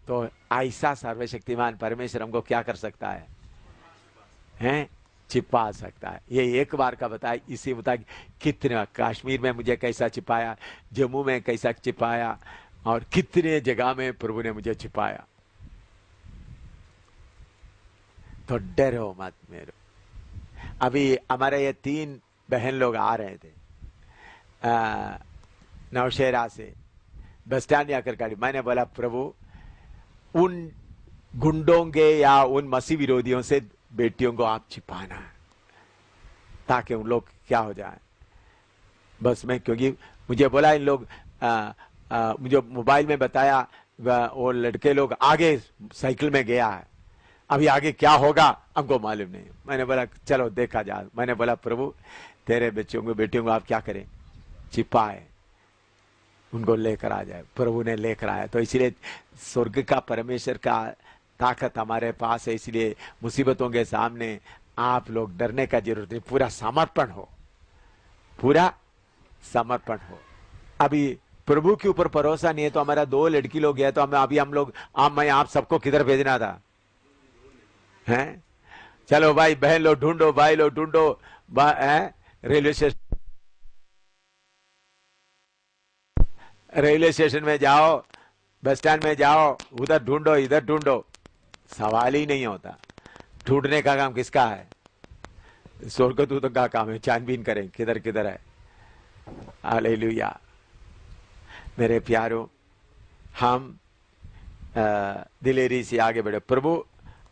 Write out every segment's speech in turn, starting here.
तो ऐसा सर्वशक्तिमान परमेश्वर हमको क्या कर सकता है, हैं? छिपा सकता है। ये एक बार का बताया, इसी बता कितने कश्मीर में मुझे कैसा छिपाया, जम्मू में कैसा छिपाया, और कितने जगह में प्रभु ने मुझे छिपाया। तो डरो मत मेरो। अभी हमारे ये 3 बहन लोग आ रहे थे नौशेरा से, बस स्टैंड आकर गाड़ी। मैंने बोला प्रभु उन गुंडों के या उन मसीह विरोधियों से बेटियों को आप छिपाना ताकि उन लोग क्या हो जाए। बस मैं, क्योंकि मुझे बोला इन लोग मुझे मोबाइल में बताया वो लड़के लोग आगे साइकिल में गया है, अभी आगे क्या होगा हमको मालूम नहीं। मैंने बोला चलो देखा जाए। मैंने बोला प्रभु तेरे बच्चों को बेटियों को आप क्या करें, छिपाए, उनको लेकर आ जाए। प्रभु ने लेकर आया। तो इसलिए स्वर्ग का परमेश्वर का ताकत हमारे पास है। इसलिए मुसीबतों के सामने आप लोग डरने का जरूरत नहीं, पूरा समर्पण हो, पूरा समर्पण हो। अभी प्रभु के ऊपर भरोसा नहीं है तो हमारा 2 लड़की लोग गया, तो हम लोग मैं आप सबको किधर भेजना था, हैं? चलो भाई बहन लोग ढूंढो, भाई लोग ढूंढो, रेलवे स्टेशन में जाओ, बस स्टैंड में जाओ, उधर ढूंढो इधर ढूंढो, सवाल ही नहीं होता। ढूंढने का काम किसका है, स्वर्गदूतों का काम है, छानबीन करें किधर किधर है। हालेलुया। मेरे प्यारों, हम दिलेरी से आगे बढ़े। प्रभु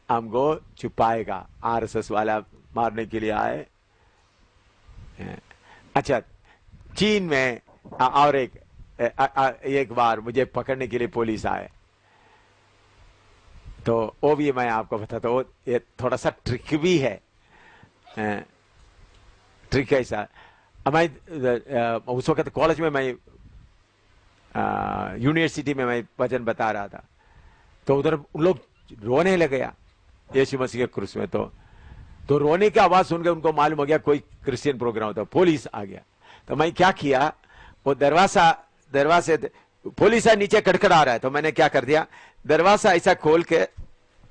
हमको छुपाएगा। आरएसएस वाला मारने के लिए आए। अच्छा, चीन में और एक बार मुझे पकड़ने के लिए पुलिस आए, तो वो भी मैं आपको बताता हूँ। ये थोड़ा सा ट्रिक भी है, ट्रिक ऐसा। मैं उस वक्त कॉलेज में, मैं यूनिवर्सिटी में मैं वचन बता रहा था, तो उधर उन लोग रोने लग गया यीशु मसीह के क्रूस में। तो रोने की आवाज सुन के उनको मालूम हो गया कोई क्रिश्चियन प्रोग्राम होता। पुलिस आ गया। तो मैं क्या किया, वो दरवाजे पुलिस नीचे कड़कड़ा रहा है, तो मैंने क्या कर दिया, दरवाजा ऐसा खोल के,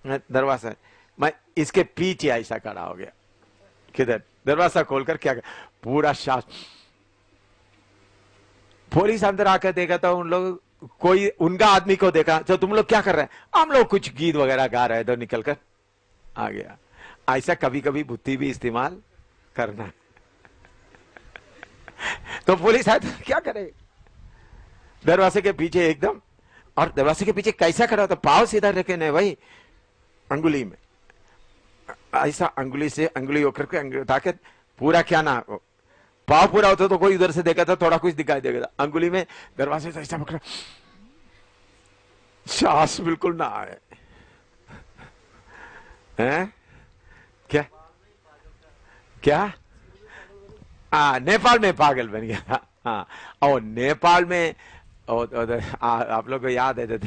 दरवाजा मैं इसके पीछे ऐसा खड़ा हो गया। किधर, दरवाजा खोलकर क्या कर, पूरा शास। पुलिस अंदर आकर देखा तो उन लोग, कोई उनका आदमी को देखा, तो तुम लोग क्या कर रहे हैं, हम लोग कुछ गीत वगैरह गा रहे हैं, तो निकलकर आ गया। ऐसा कभी कभी बुद्धि भी इस्तेमाल करना। तो पुलिस आए तो क्या करे, दरवाजे के पीछे एकदम, और दरवाजे के पीछे कैसा खड़ा होता, पाव सीधा रखे नहीं भाई, अंगुली में ऐसा, अंगुली से अंगुली होकर के, ताकि पूरा क्या ना, पाव पूरा होता तो कोई उधर से देखा था थोड़ा कुछ दिखाई देगा, अंगुली में दरवाजे से ऐसा पकड़ा, सांस बिल्कुल ना आए। हैं? क्या क्या? नेपाल में पागल बन गया था। हाँ, और नेपाल में आप लोग को याद है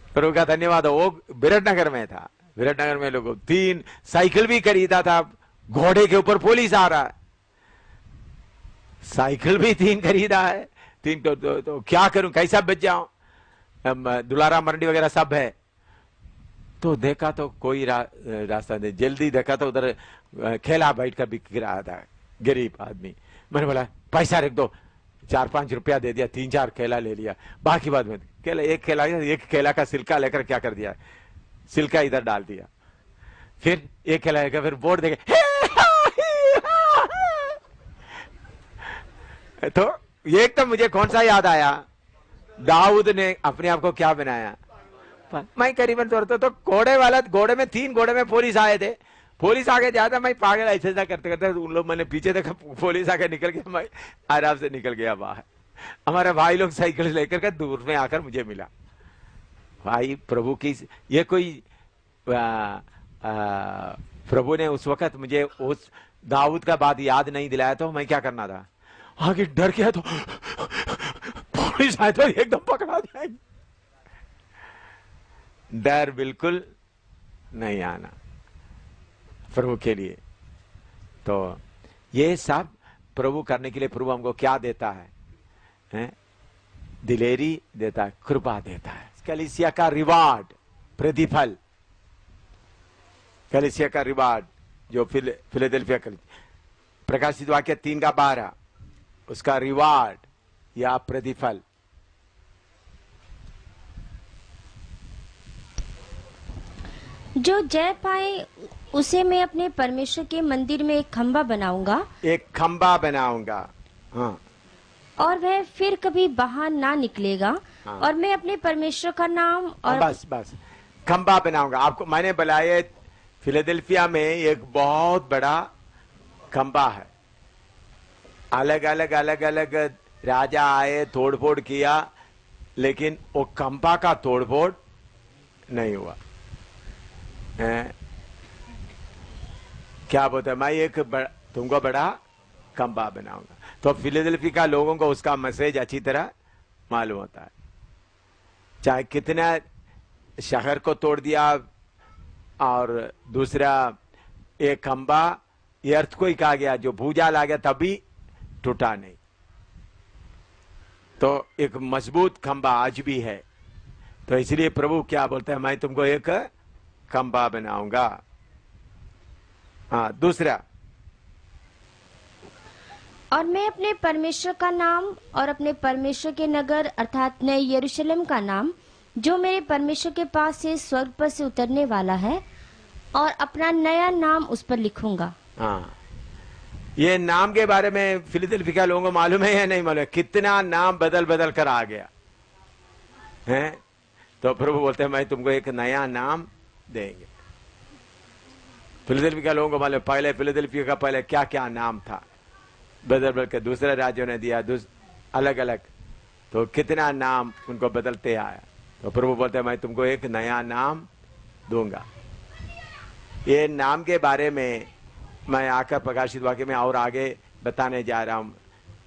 प्रभु का धन्यवाद, वो विराटनगर में था। विराटनगर में लोगों 3 साइकिल भी खरीदा था, घोड़े के ऊपर पुलिस आ रहा है, साइकिल भी 3 खरीदा है, 3 तो क्या करूं, कैसा बच जाऊं, दुलारा मंडी वगैरह सब है। तो देखा तो कोई रास्ता नहीं, जल्दी देखा तो उधर खेला बैठ कर बिक रहा था, गरीब आदमी। मैंने बोला पैसा रख दो, 4-5 रुपया दे दिया, 3-4 केला ले लिया। बाकी बाद में केला, एक केला का सिल्का लेकर क्या कर दिया, सिल्का इधर डाल दिया, फिर एक केला लेकर फिर बोर्ड देखे। तो एक तो मुझे कौन सा याद आया, दाऊद ने अपने आप को क्या बनाया, मैं करीबन तौर तो घोड़े में 3 घोड़े में पुलिस आए थे, पुलिस आगे जाता, मैं पागल ऐसे करते करते उन लोग, मैंने पीछे देखा, पुलिस आगे निकल गया, मैं आराम से निकल गया बाहर। हमारे भाई लोग साइकिल लेकर के दूर में आकर मुझे मिला। भाई प्रभु की ये कोई प्रभु ने उस वक्त मुझे उस दाऊद का बात याद नहीं दिलाया, तो मैं क्या करना था, आगे डर गया, तो पुलिस आए तो एकदम पकड़ा जाएगी। डर बिल्कुल नहीं आना प्रभु के लिए। तो ये सब प्रभु करने के लिए प्रभु हमको क्या देता है, दिलेरी देता है, कृपा देता है। कलीसिया का रिवार्ड, प्रतिफल, कलीसिया का रिवार्ड जो फिलाडेल्फिया प्रकाशित वाक्य 3:12, उसका रिवार्ड या प्रतिफल। जो जय पाए उसे मैं अपने परमेश्वर के मंदिर में एक खंभा बनाऊंगा, एक खंभा बनाऊंगा, हाँ, और वह फिर कभी बाहर ना निकलेगा। हाँ। और मैं अपने परमेश्वर का नाम और बस खंभा बनाऊंगा। आपको मैंने बुलाया, फिलाडेल्फिया में एक बहुत बड़ा खंभा है। अलग अलग राजा आए, तोड़फोड़ किया, लेकिन वो खंभा का तोड़फोड़ नहीं हुआ है। क्या बोलते हैं, मैं एक तुमको बड़ा खंभा बनाऊंगा। तो फिलाडेल्फिया का लोगों को उसका मैसेज अच्छी तरह मालूम होता है। चाहे कितना शहर को तोड़ दिया, और दूसरा एक खंभा अर्थक्वेक आ गया, जो भूचाल आ गया, तभी टूटा नहीं। तो एक मजबूत खंभा आज भी है। तो इसलिए प्रभु क्या बोलते हैं, मैं तुमको एक खंभा बनाऊंगा। हाँ, दूसरा, और मैं अपने परमेश्वर का नाम और अपने परमेश्वर के नगर अर्थात नए यरूशलेम का नाम, जो मेरे परमेश्वर के पास से स्वर्ग पर से उतरने वाला है, और अपना नया नाम उस पर लिखूंगा। हाँ, ये नाम के बारे में फिलाडेल्फिया लोगों को मालूम है या नहीं मालूम है? कितना नाम बदल बदल कर आ गया है। तो प्रभु बोलते हैं, मैं तुमको एक नया नाम देंगे। फिलाडेल्फिया लोगों को मालूम, पहले फिलाडेल्फिया का पहले क्या क्या नाम था, बदल बदल के दूसरे राज्यों ने दिया, अलग अलग, तो कितना नाम उनको बदलते आया। तो प्रभु बोलते हैं, मैं तुमको एक नया नाम दूंगा। ये नाम के बारे में मैं आकर प्रकाशित वाक्य में और आगे बताने जा रहा हूं।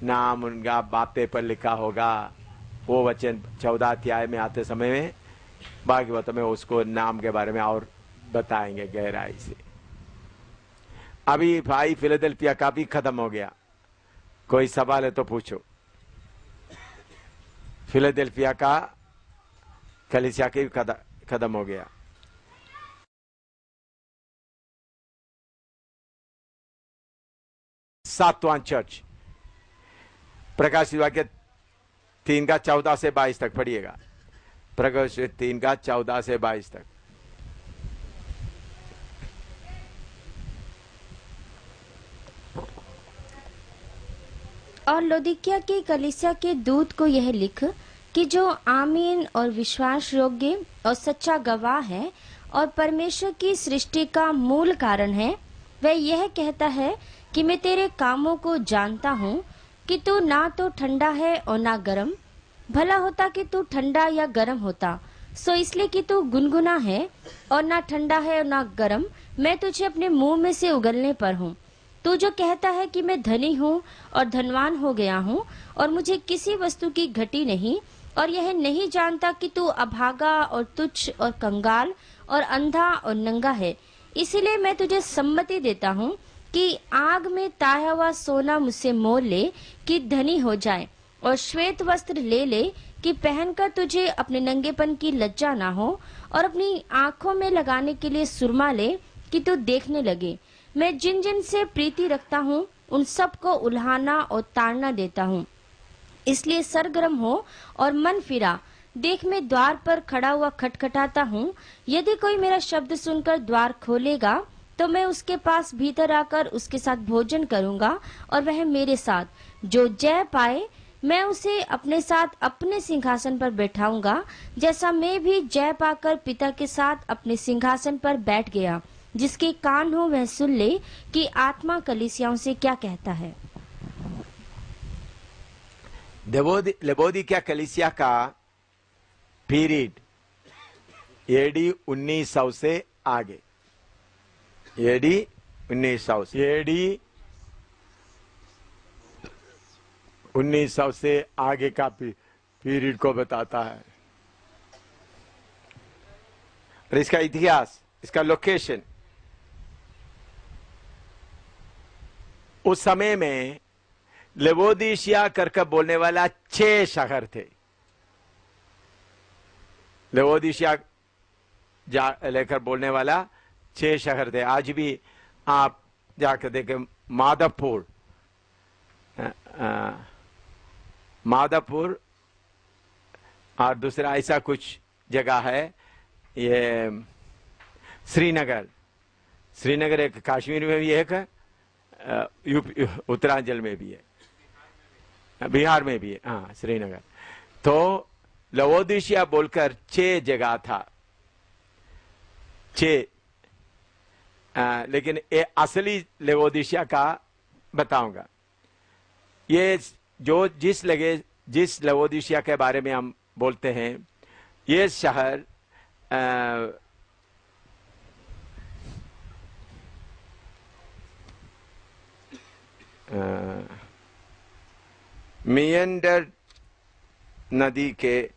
नाम उनका बातें पर लिखा होगा, वो वचन 14 अध्याय में आते समय में भागवत में उसको नाम के बारे में और बताएंगे गहराई से। अभी भाई फिलाडेल्फिया का भी खत्म हो गया। कोई सवाल है तो पूछो। फिलाडेल्फिया का कलीसिया के खत्म हो गया। सातवां चर्च, प्रकाशित वाक्य 3:14 से 22 तक पढ़िएगा। प्रकाशित 3:14 से 22 तक। और लौदीकिया की कलीसिया के दूत को यह लिख कि जो आमीन और विश्वास योग्य और सच्चा गवाह है और परमेश्वर की सृष्टि का मूल कारण है, वह यह कहता है कि मैं तेरे कामों को जानता हूँ कि तू ना तो ठंडा है और ना गर्म। भला होता कि तू ठंडा या गर्म होता, सो इसलिए कि तू गुनगुना है और ना ठंडा है और ना गर्म, मैं तुझे अपने मुंह में से उगलने पर हूँ। तू जो कहता है कि मैं धनी हूँ और धनवान हो गया हूँ और मुझे किसी वस्तु की घटी नहीं, और यह नहीं जानता कि तू अभागा और तुच्छ और कंगाल और अंधा और नंगा है, इसीलिए मैं तुझे सम्मति देता हूँ कि आग में ताया हुआ सोना मुझसे मोल ले कि धनी हो जाए, और श्वेत वस्त्र ले ले कि पहनकर तुझे अपने नंगेपन की लज्जा ना हो, और अपनी आंखों में लगाने के लिए सुरमा ले कि तू देखने लगे। मैं जिन जिन से प्रीति रखता हूँ उन सब को उल्हाना और ताड़ना देता हूँ। इसलिए सरगर्म हो और मन फिरा। देख, मैं द्वार पर खड़ा हुआ खटखटाता हूँ। यदि कोई मेरा शब्द सुनकर द्वार खोलेगा तो मैं उसके पास भीतर आकर उसके साथ भोजन करूंगा और वह मेरे साथ। जो जय पाए मैं उसे अपने साथ अपने सिंहासन पर बैठाऊंगा, जैसा मैं भी जय पाकर पिता के साथ अपने सिंहासन पर बैठ गया। जिसके कान हो वह सुन ले कि आत्मा कलीसियाओं से क्या कहता है। लबोदिकिया कलीसिया का पीरियड एडी 1900 से आगे, एडी 1900 से एडी 1900 से आगे का पीरियड को बताता है। और इसका इतिहास, इसका लोकेशन, उस समय में लवोदिकिया करके बोलने वाला 6 शहर थे। लवोदिशिया जा लेकर बोलने वाला 6 शहर थे। आज भी आप जाकर देखें, माधवपुर, माधवपुर और दूसरा ऐसा कुछ जगह है, ये श्रीनगर, श्रीनगर एक कश्मीर में भी है, एक यूपी उत्तरांचल में भी है, बिहार में भी है, हाँ श्रीनगर। तो लवोदिशिया बोलकर 6 जगह था, 6, लेकिन ये असली लवोदिशिया का बताऊंगा। ये जो जिस लवोदिशिया के बारे में हम बोलते हैं, ये शहर मियंडर नदी के,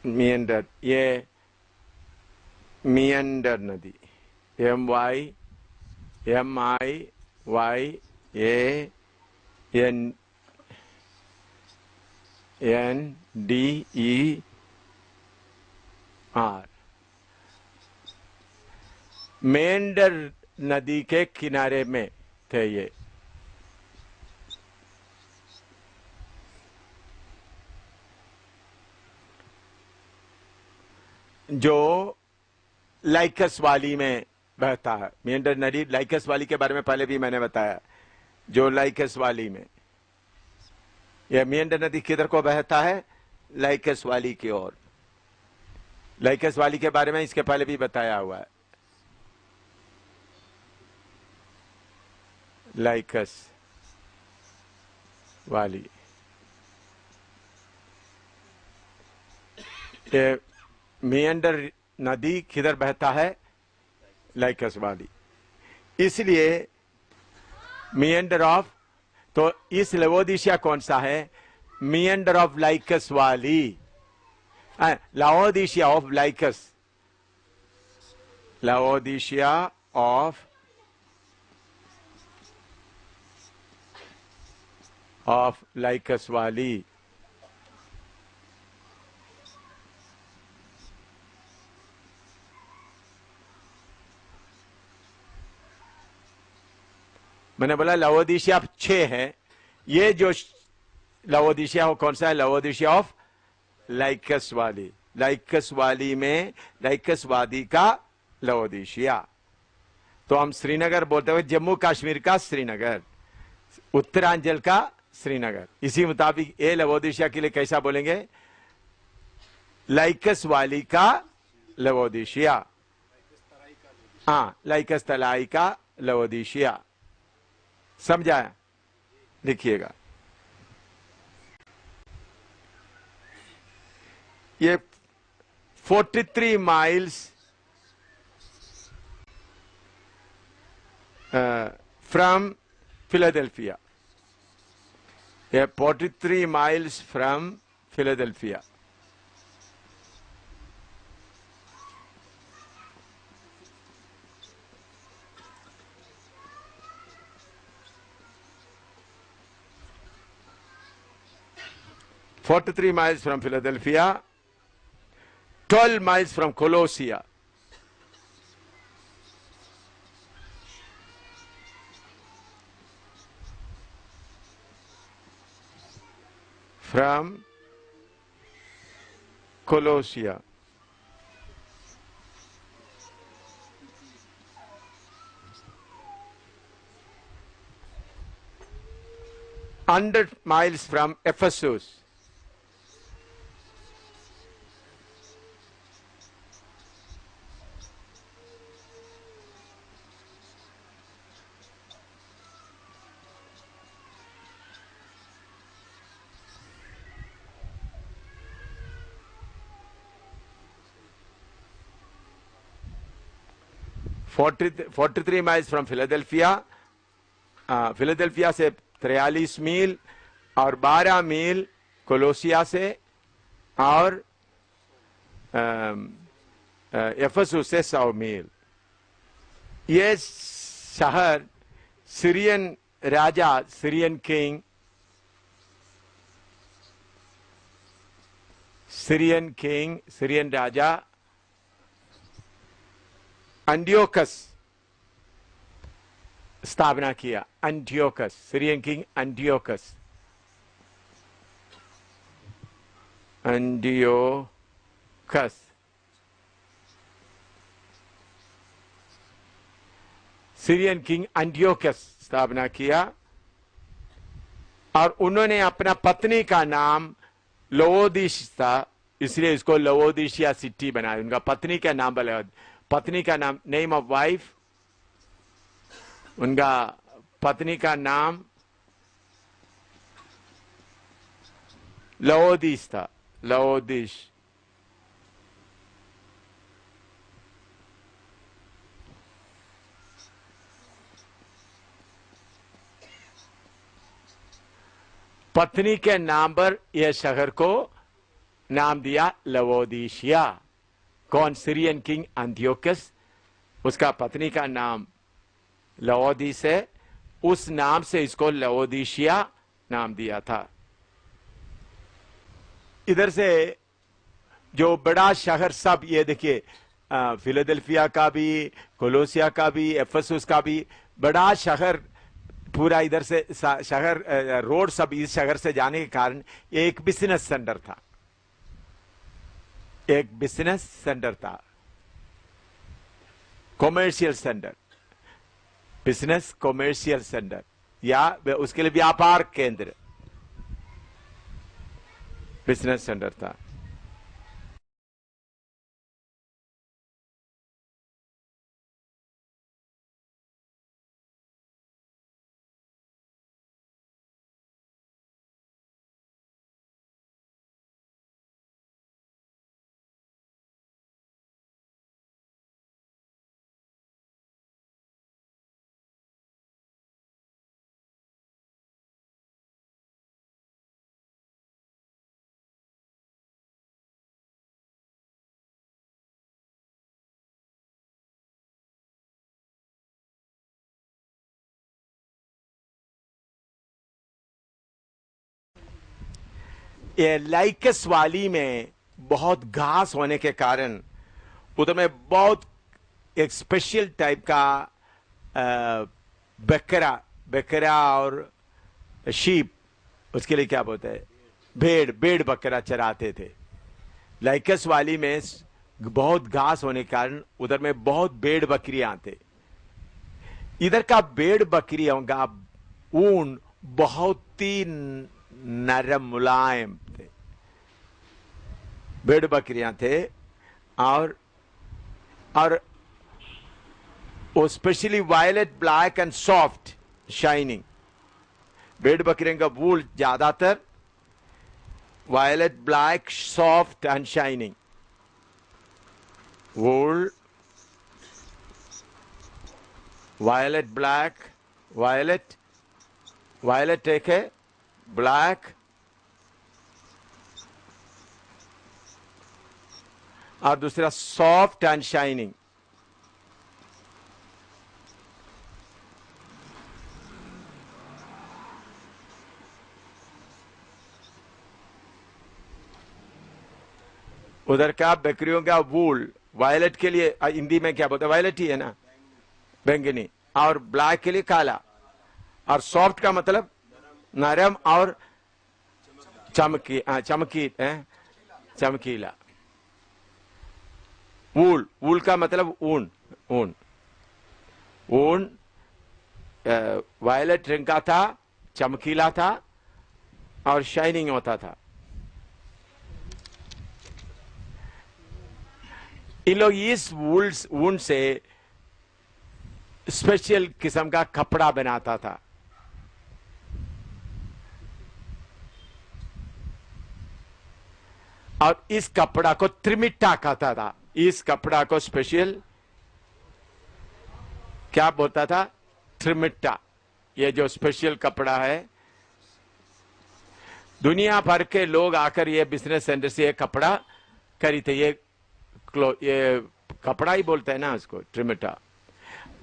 मियंडर, ये मियंडर नदी, MYYNDER, मेंढर नदी के किनारे में थे ये। जो लाइकस वाली में बहता है, मेंढर नदी लाइकस वाली के बारे में पहले भी मैंने बताया। जो लाइकस वाली में, यह मेंढर नदी किधर को बहता है? लाइकस वाली की ओर। लाइकस वाली के बारे में इसके पहले भी बताया हुआ है। लाइकस वाली, ये मेंढर नदी किधर बहता है? लाइकस वाली। इसलिए मेंढर ऑफ, तो इस लवोदिशिया कौन सा है? मेंढर ऑफ लाइकस वाली, लाओदिशिया ऑफ लाइकस, लाओदिशिया ऑफ लाइकस वाली। मैंने बोला लवोदिशिया 6 है। ये जो लवोदिशिया हो कौन सा है? लवोदिशिया ऑफ लाइकस वाली। लाइकस वाली में लाइकस वादी का लवोदिशिया। तो हम श्रीनगर बोलते हुए जम्मू कश्मीर का श्रीनगर, उत्तरांचल का श्रीनगर। इसी मुताबिक ये लवोदिशिया के लिए कैसा बोलेंगे? लाइकस वाली का लवोदिशिया, हाँ लाइकस तलाई का लवोदिशिया। समझाया? लिखिएगा। ये 43 माइल्स फ्रॉम फिलाडेल्फिया, ये 43 miles from Philadelphia. "43 miles from Philadelphia, 12 miles from Colossia, from Colossia, "100 miles from Ephesus, "43 miles from Philadelphia, Philadelphia से 43 मील और 12 मील कोलोसिया से और एफेसुस से 100 मील। ये शहर सीरियन राजा, सीरियन किंग सीरियन राजा एंटियोकस स्थापना किया। Antiochus, Syrian king Antiochus, Antiochus Syrian king Antiochus स्थापना किया, और उन्होंने अपना पत्नी का नाम लवोदिश था, इसलिए इसको लवोदिशिया सिटी बनाया। उनका पत्नी का नाम पत्नी का नाम, नेम ऑफ वाइफ, उनका पत्नी का नाम लवोदिश था, लवोदिश। पत्नी के नाम पर यह शहर को नाम दिया लवोदिशिया। कौन? सीरियन किंग एंटियोकस, उसका पत्नी का नाम लवोदिस है, उस नाम से इसको लवोदिशिया नाम दिया था। इधर से जो बड़ा शहर सब, ये देखिए फिलाडेल्फिया का भी, कोलोसिया का भी, एफेसस का भी बड़ा शहर, पूरा इधर से शहर, रोड सब इस शहर से जाने के कारण एक बिजनेस सेंटर था, एक बिजनेस सेंटर था, commercial centre, business commercial centre, या उसके लिए व्यापार केंद्र, बिजनेस सेंटर था। ये लाइकस वाली में बहुत घास होने के कारण उधर में बहुत एक स्पेशल टाइप का बकरा और शीप, उसके लिए क्या बोलते हैं, भेड़ बकरा चराते थे। लाइकस वाली में बहुत घास होने के कारण उधर में बहुत भेड़ बकरियां थे। इधर का भेड़ बकरियों का ऊन बहुत ही नरम मुलायम थे, भेड़ बकरियां थे, और वो specially violet, black and soft shining. भेड़ बकरियों का वूल ज्यादातर violet, black, soft and shining wool, violet, black, violet एक है, ब्लैक और दूसरा सॉफ्ट एंड शाइनिंग। उधर का बकरियों का वूल, वायलेट के लिए हिंदी में क्या बोलते हैं, वायलेट ही है ना, बैंगनी, और ब्लैक के लिए काला, और सॉफ्ट का मतलब नरम और चमकीला। वूल का मतलब ऊन, वायलेट रंग का था, चमकीला था और शाइनिंग होता था। इन लोग इस ऊन से स्पेशल किस्म का कपड़ा बनाता था। और इस कपड़ा को त्रिमिट्टा कहता था। इस कपड़ा को स्पेशल क्या बोलता था, त्रिमिट्टा। ये जो स्पेशल कपड़ा है, दुनिया भर के लोग आकर ये बिजनेस सेंटर से ये कपड़ा खरीदते। ये कपड़ा ही बोलते हैं ना उसको, ट्रिमिटा।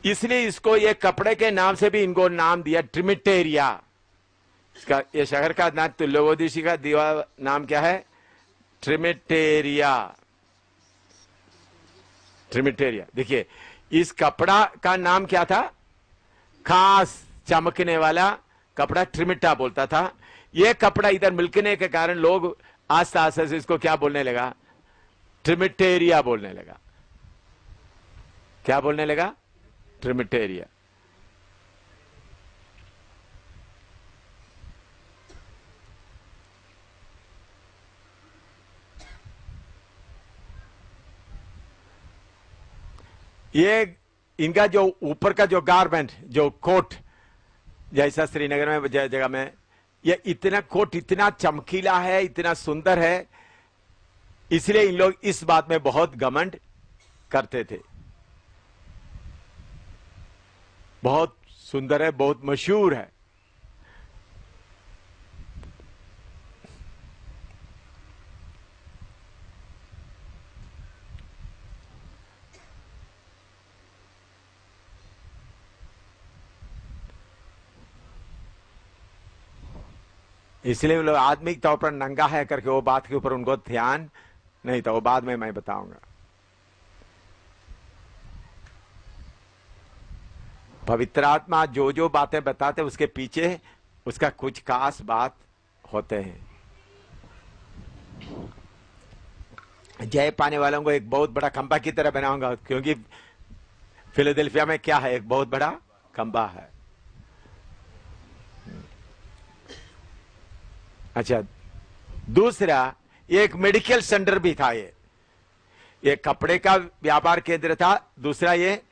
इसलिए इसको ये कपड़े के नाम से भी इनको नाम दिया ट्रिमिटेरिया। इसका ये शहर का नाम, तो लवोदिशी का दिया नाम क्या है, ट्रिमेटेरिया, ट्रिमेटेरिया। देखिए इस कपड़ा का नाम क्या था? खास चमकने वाला कपड़ा ट्रिमिटा बोलता था। यह कपड़ा इधर मिलकने के कारण लोग आस्ते आस्ते से इसको क्या बोलने लगा? ट्रिमिटेरिया बोलने लगा। क्या बोलने लगा? ट्रिमिटेरिया। ये इनका जो ऊपर का जो गारमेंट, जो कोट, जैसा श्रीनगर में जगह में ये इतना कोट इतना चमकीला है, इतना सुंदर है, इसलिए इन लोग इस बात में बहुत घमंड करते थे। बहुत सुंदर है, बहुत मशहूर है। इसलिए वो लोग आदमी के तौर पर नंगा है करके वो बात के ऊपर उनको ध्यान नहीं था। वो बाद में मैं बताऊंगा। पवित्र आत्मा जो जो बातें बताते उसके पीछे उसका कुछ खास बात होते हैं। जय पाने वालों को एक बहुत बड़ा खंबा की तरह बनाऊंगा, क्योंकि फिलाडेल्फिया में क्या है? एक बहुत बड़ा खंबा है। अच्छा, दूसरा एक मेडिकल सेंटर भी था। ये कपड़े का व्यापार केंद्र था। दूसरा ये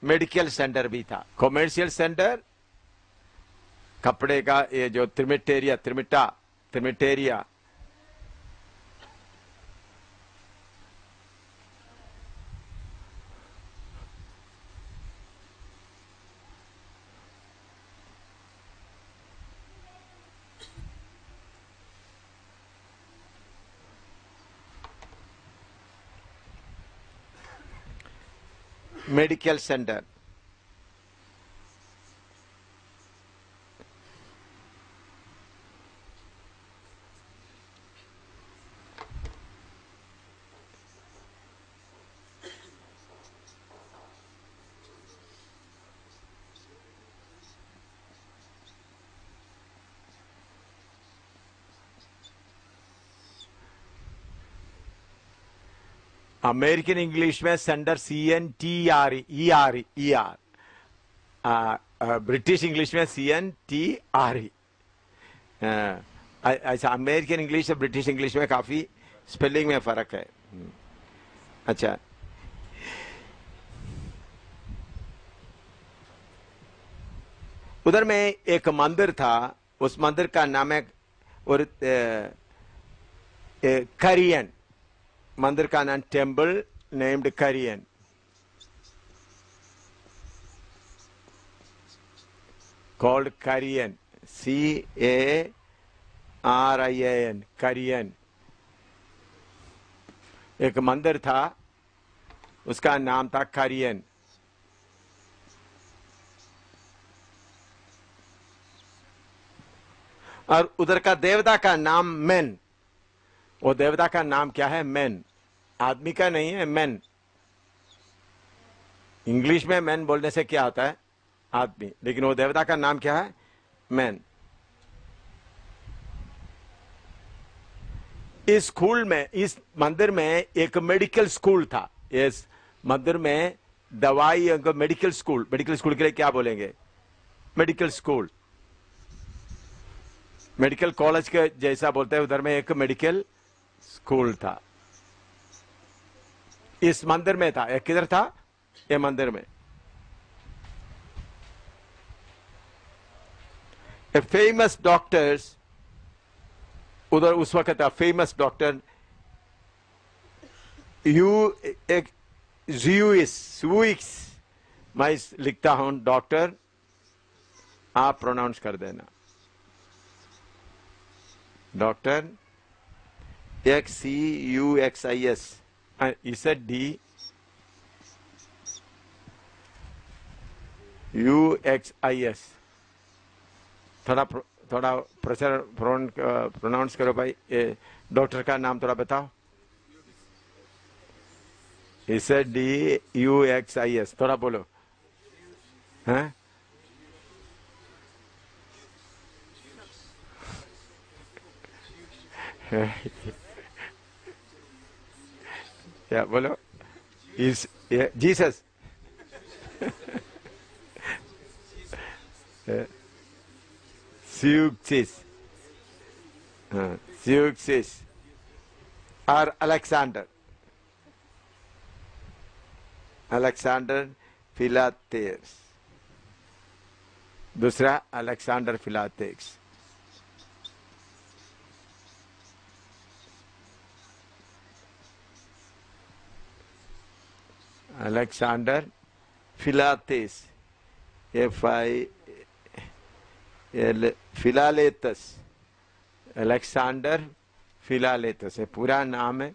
मेडिकल सेंटर भी था। कॉमर्शियल सेंटर, कपड़े का ये जो ट्रिमेटेरिया। Medical centre. अमेरिकन इंग्लिश में सेंटर CNTRE, ब्रिटिश इंग्लिश में CNTRE। अच्छा, अमेरिकन इंग्लिश और ब्रिटिश इंग्लिश में काफी स्पेलिंग में फर्क है। अच्छा, उधर में एक मंदिर था। उस मंदिर का नाम है और करियन। मंदिर का नाम temple named Karian. Called Karian, CARIAN, करियन। एक मंदिर था, उसका नाम था करियन। और उधर का देवता का नाम मेन। वो देवता का नाम क्या है? मेन। आदमी का नहीं है, मेन। इंग्लिश में मेन बोलने से क्या होता है? आदमी। लेकिन वो देवता का नाम क्या है? मेन। इस स्कूल में, इस मंदिर में एक मेडिकल स्कूल था। इस मंदिर में दवाई, मेडिकल स्कूल। मेडिकल स्कूल के लिए क्या बोलेंगे? Medical school. मेडिकल कॉलेज के जैसा बोलते हैं। उधर में एक मेडिकल स्कूल था, इस मंदिर में था। एक किधर था? ये मंदिर में। फेमस डॉक्टर्स उधर उस वक्त था। फेमस डॉक्टर ज़ुइक्स, मैं लिखता हूं डॉक्टर, आप प्रोनाउंस कर देना। Doctor XCUXIS, DUXIS। थोड़ा प्रोनाउंस करो भाई। डॉक्टर का नाम थोड़ा बताओ। ZDUXIS, थोड़ा बोलो। हैं? क्या बोलो? इस जीसस Zeuxis, Zeuxis और अलेक्जेंडर फिलाटेस, दूसरा अलेक्जेंडर फिलाटेक्स। अलेक्जेंडर फिलाटेस, फिलालेतस, अलेक्जेंडर फिलालेतस है पूरा नाम है।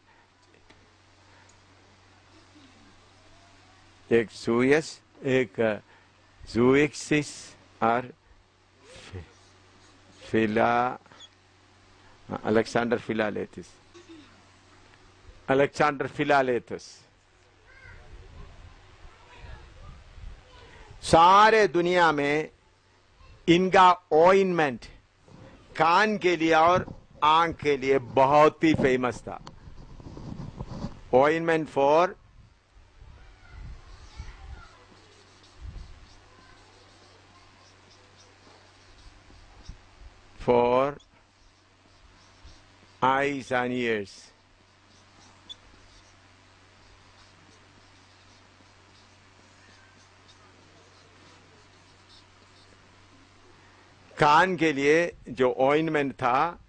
एक जूयस, एक जूएक्सिस और अलेक्जेंडर फिलालेतस, अलेक्जेंडर फिलालेतस। सारे दुनिया में इनका ऑइंटमेंट कान के लिए और आंख के लिए बहुत ही फेमस था। Ointment for eyes and ears. कान के लिए जो ऑइंटमेंट था,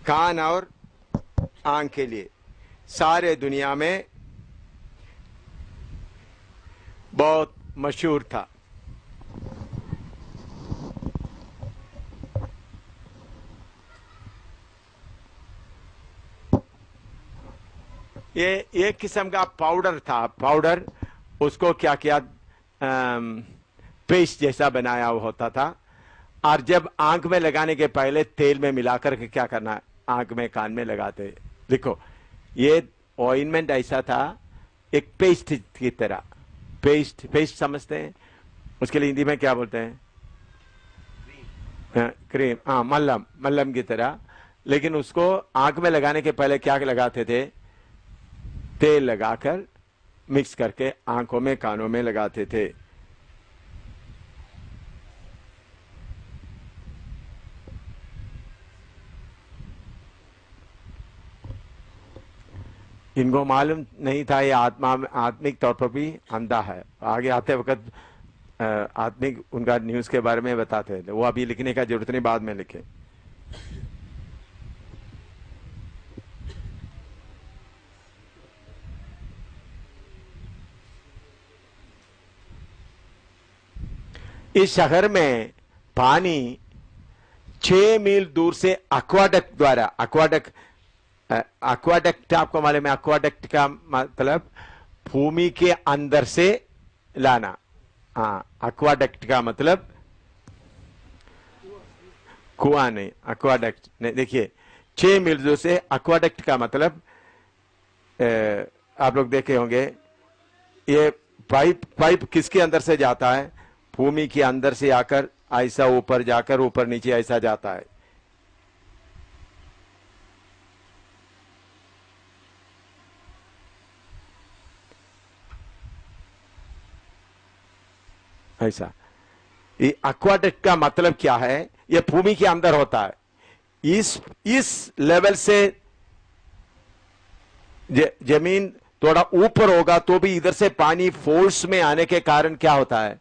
कान और आंख के लिए सारे दुनिया में बहुत मशहूर था। ये एक किस्म का पाउडर था। पाउडर उसको क्या किया, पेस्ट जैसा बनाया हुआ होता था, और जब आंख में लगाने के पहले तेल में मिलाकर के क्या करना, आंख में कान में लगाते। देखो ये ऑइंटमेंट ऐसा था, एक पेस्ट की तरह। पेस्ट समझते हैं? उसके लिए हिंदी में क्या बोलते हैं? क्रीम। हाँ, मल्लम की तरह। लेकिन उसको आंख में लगाने के पहले क्या लगाते थे? तेल लगाकर मिक्स करके आंखों में कानों में लगाते थे। इनको मालूम नहीं था ये आत्मिक तौर पर भी अंधा है। आगे आते वक्त आत्मिक उनका न्यूज के बारे में बताते थे। वो अभी लिखने का जरूरत नहीं, बाद में लिखे। इस शहर में पानी 6 मील दूर से एक्वाडक्ट द्वारा, एक्वाडक्ट आपको मालूम है? एक्वाडक्ट का मतलब भूमि के अंदर से लाना। हाँ, एक्वाडक्ट का मतलब कुआं नहीं, एक्वाडक्ट नहीं। देखिए 6 मील दूर से एक्वाडक्ट का मतलब आप लोग देखे होंगे, ये पाइप किसके अंदर से जाता है? भूमि के अंदर से आकर ऐसा ऊपर जाकर ऊपर नीचे ऐसा जाता है। ऐसा ये एक्वाडक्ट का मतलब क्या है? ये भूमि के अंदर होता है। इस लेवल से जमीन थोड़ा ऊपर होगा तो भी इधर से पानी फोर्स में आने के कारण क्या होता है?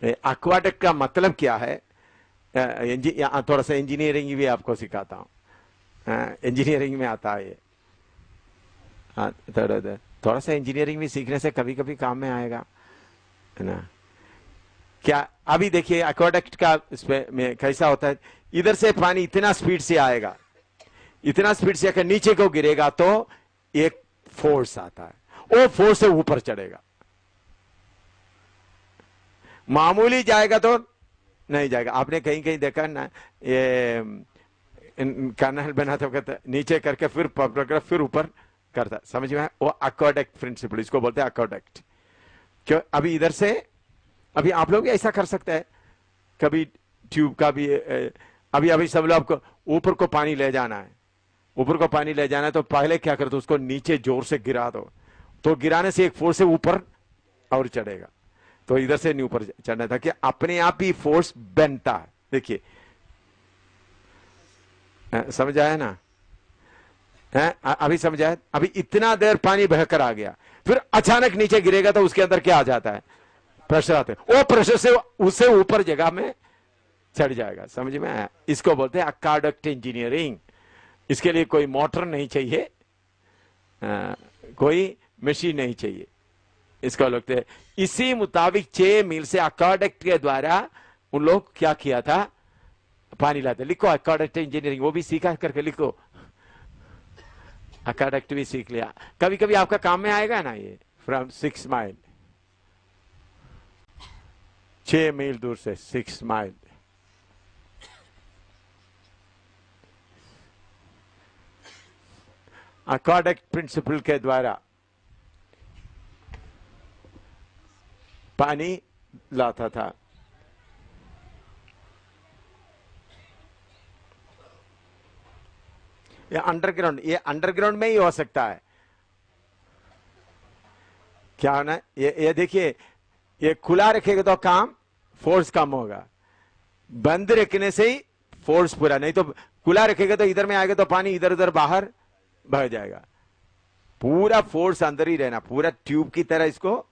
एक्वाडक्ट का मतलब क्या है? थोड़ा सा इंजीनियरिंग भी आपको सिखाता हूं। इंजीनियरिंग में आता है ये। थोड़ा सा इंजीनियरिंग भी सीखने से कभी कभी काम में आएगा, है ना? क्या अभी देखिए एक्वाडक्ट का इसमें कैसा होता है, इधर से पानी इतना स्पीड से आएगा, इतना स्पीड से आकर नीचे को गिरेगा तो एक फोर्स आता है, वो फोर्स से ऊपर चढ़ेगा। मामूली जाएगा तो नहीं जाएगा। आपने कहीं कहीं देखा ना, ये कैनाल बनाते वक्त नीचे करके फिर पकड़ फिर ऊपर करता, समझ में? वो एक्वाडक्ट प्रिंसिपल, इसको बोलते हैं एक्वाडक्ट। क्यों? अभी इधर से, अभी आप लोग भी ऐसा कर सकते हैं, कभी ट्यूब का भी, अभी अभी सब लोग को ऊपर को पानी ले जाना है, ऊपर को पानी ले जाना है, तो पहले क्या करते, उसको नीचे जोर से गिरा दो, तो गिराने से एक फोर्स से ऊपर और चढ़ेगा, तो इधर से नहीं ऊपर चढ़ना था कि अपने आप ही फोर्स बनता है। देखिए समझ आया ना? अभी समझ आया? अभी इतना देर पानी बहकर आ गया, फिर अचानक नीचे गिरेगा तो उसके अंदर क्या आ जाता है? प्रेशर आते हैं, वो प्रेशर से उससे ऊपर जगह में चढ़ जाएगा। समझ में आया? इसको बोलते हैं एक्वाडक्ट इंजीनियरिंग। इसके लिए कोई मोटर नहीं चाहिए, कोई मशीन नहीं चाहिए, इसको लगते हैं। इसी मुताबिक 6 मील से एक्वाडक्ट के द्वारा उन लोग क्या किया था? पानी लाते। लिखो एक्वाडक्ट इंजीनियरिंग, वो भी सीखा करके लिखो, एक्वाडक्ट भी सीख लिया। कभी कभी आपका काम में आएगा ना ये। फ्रॉम 6 माइल, 6 मील दूर से 6 माइल, एक्वाडक्ट प्रिंसिपल के द्वारा पानी लाता था। ये अंडरग्राउंड, ये अंडरग्राउंड में ही हो सकता है। क्या ना, ये देखिए, ये खुला रखेगा तो काम फोर्स कम होगा, बंद रखने से ही फोर्स पूरा। नहीं तो खुला रखेगा तो इधर में आएगा तो पानी इधर उधर बाहर बह जाएगा। पूरा फोर्स अंदर ही रहना, पूरा ट्यूब की तरह इसको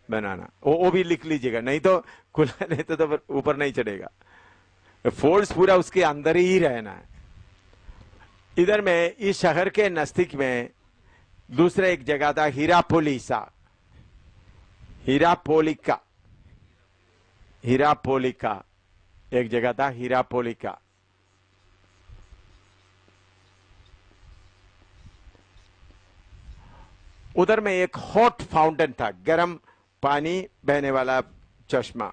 बनाना। वो भी लिख लीजिएगा, नहीं तो खुला नहीं तो ऊपर नहीं चढ़ेगा। फोर्स पूरा उसके अंदर ही रहना है। इधर में इस शहर के नजदीक में दूसरा एक जगह था, हीरापोलिसा, हीरापोलिका, हीरापोलिका एक जगह था, हीरापोलिका। उधर में एक हॉट फाउंटेन था, गर्म पानी बहने वाला चश्मा।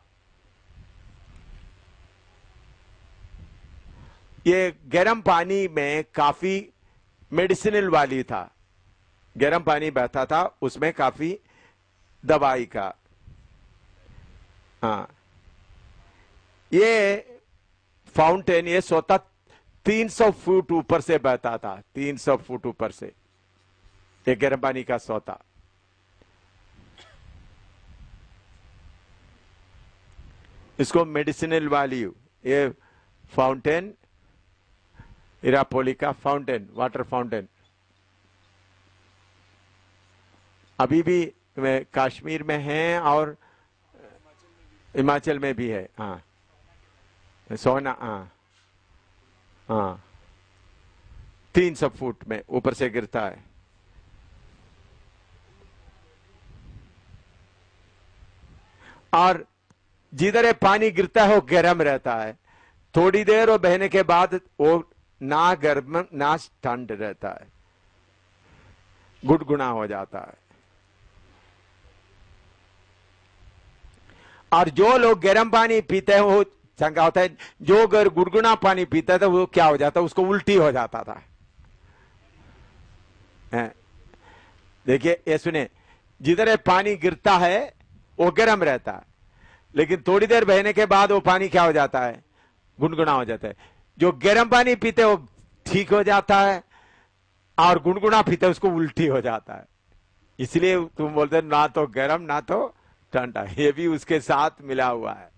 ये गर्म पानी में काफी मेडिसिनल वाली था, गर्म पानी बहता था, उसमें काफी दवाई का। हाँ, ये फाउंटेन ये सोता 300 फुट ऊपर से बहता था, 300 फुट ऊपर से ये गर्म पानी का सोता। इसको मेडिसिनल वैल्यू, ये फाउंटेन हीरापोलिका फाउंटेन, वाटर फाउंटेन अभी भी कश्मीर में है और हिमाचल में भी है। हाँ, सोना, हाँ हाँ, 300 फुट में ऊपर से गिरता है। और जिधर ये पानी गिरता है वो गर्म रहता है, थोड़ी देर वो बहने के बाद वो ना गर्म ना ठंड रहता है, गुड़गुड़ा हो जाता है। और जो लोग गर्म पानी पीते हैं वो चंगा होता है, जो अगर गुड़गुड़ा पानी पीता है तो वो क्या हो जाता है, उसको उल्टी हो जाता था। देखिए ये सुने, जिधर पानी गिरता है वो गर्म रहता है, लेकिन थोड़ी देर बहने के बाद वो पानी क्या हो जाता है, गुनगुना हो जाता है। जो गर्म पानी पीते वो ठीक हो जाता है, और गुनगुना पीते उसको उल्टी हो जाता है। इसलिए तुम बोलते ना तो गर्म ना तो ठंडा, ये भी उसके साथ मिला हुआ है।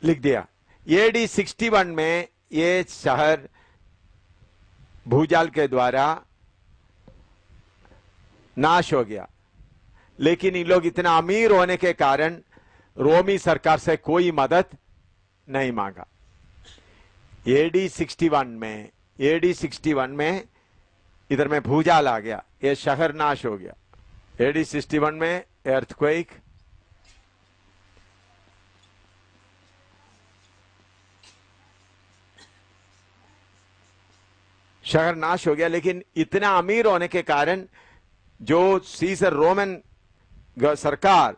लिख दिया। एडी 61 में ये शहर भूजाल के द्वारा नाश हो गया, लेकिन इन लोग इतना अमीर होने के कारण रोमी सरकार से कोई मदद नहीं मांगा। एडी 61 में इधर में भूजाल आ गया, ये शहर नाश हो गया। एडी 61 में अर्थक्वेक, शहर नाश हो गया, लेकिन इतना अमीर होने के कारण जो सीसर रोमन सरकार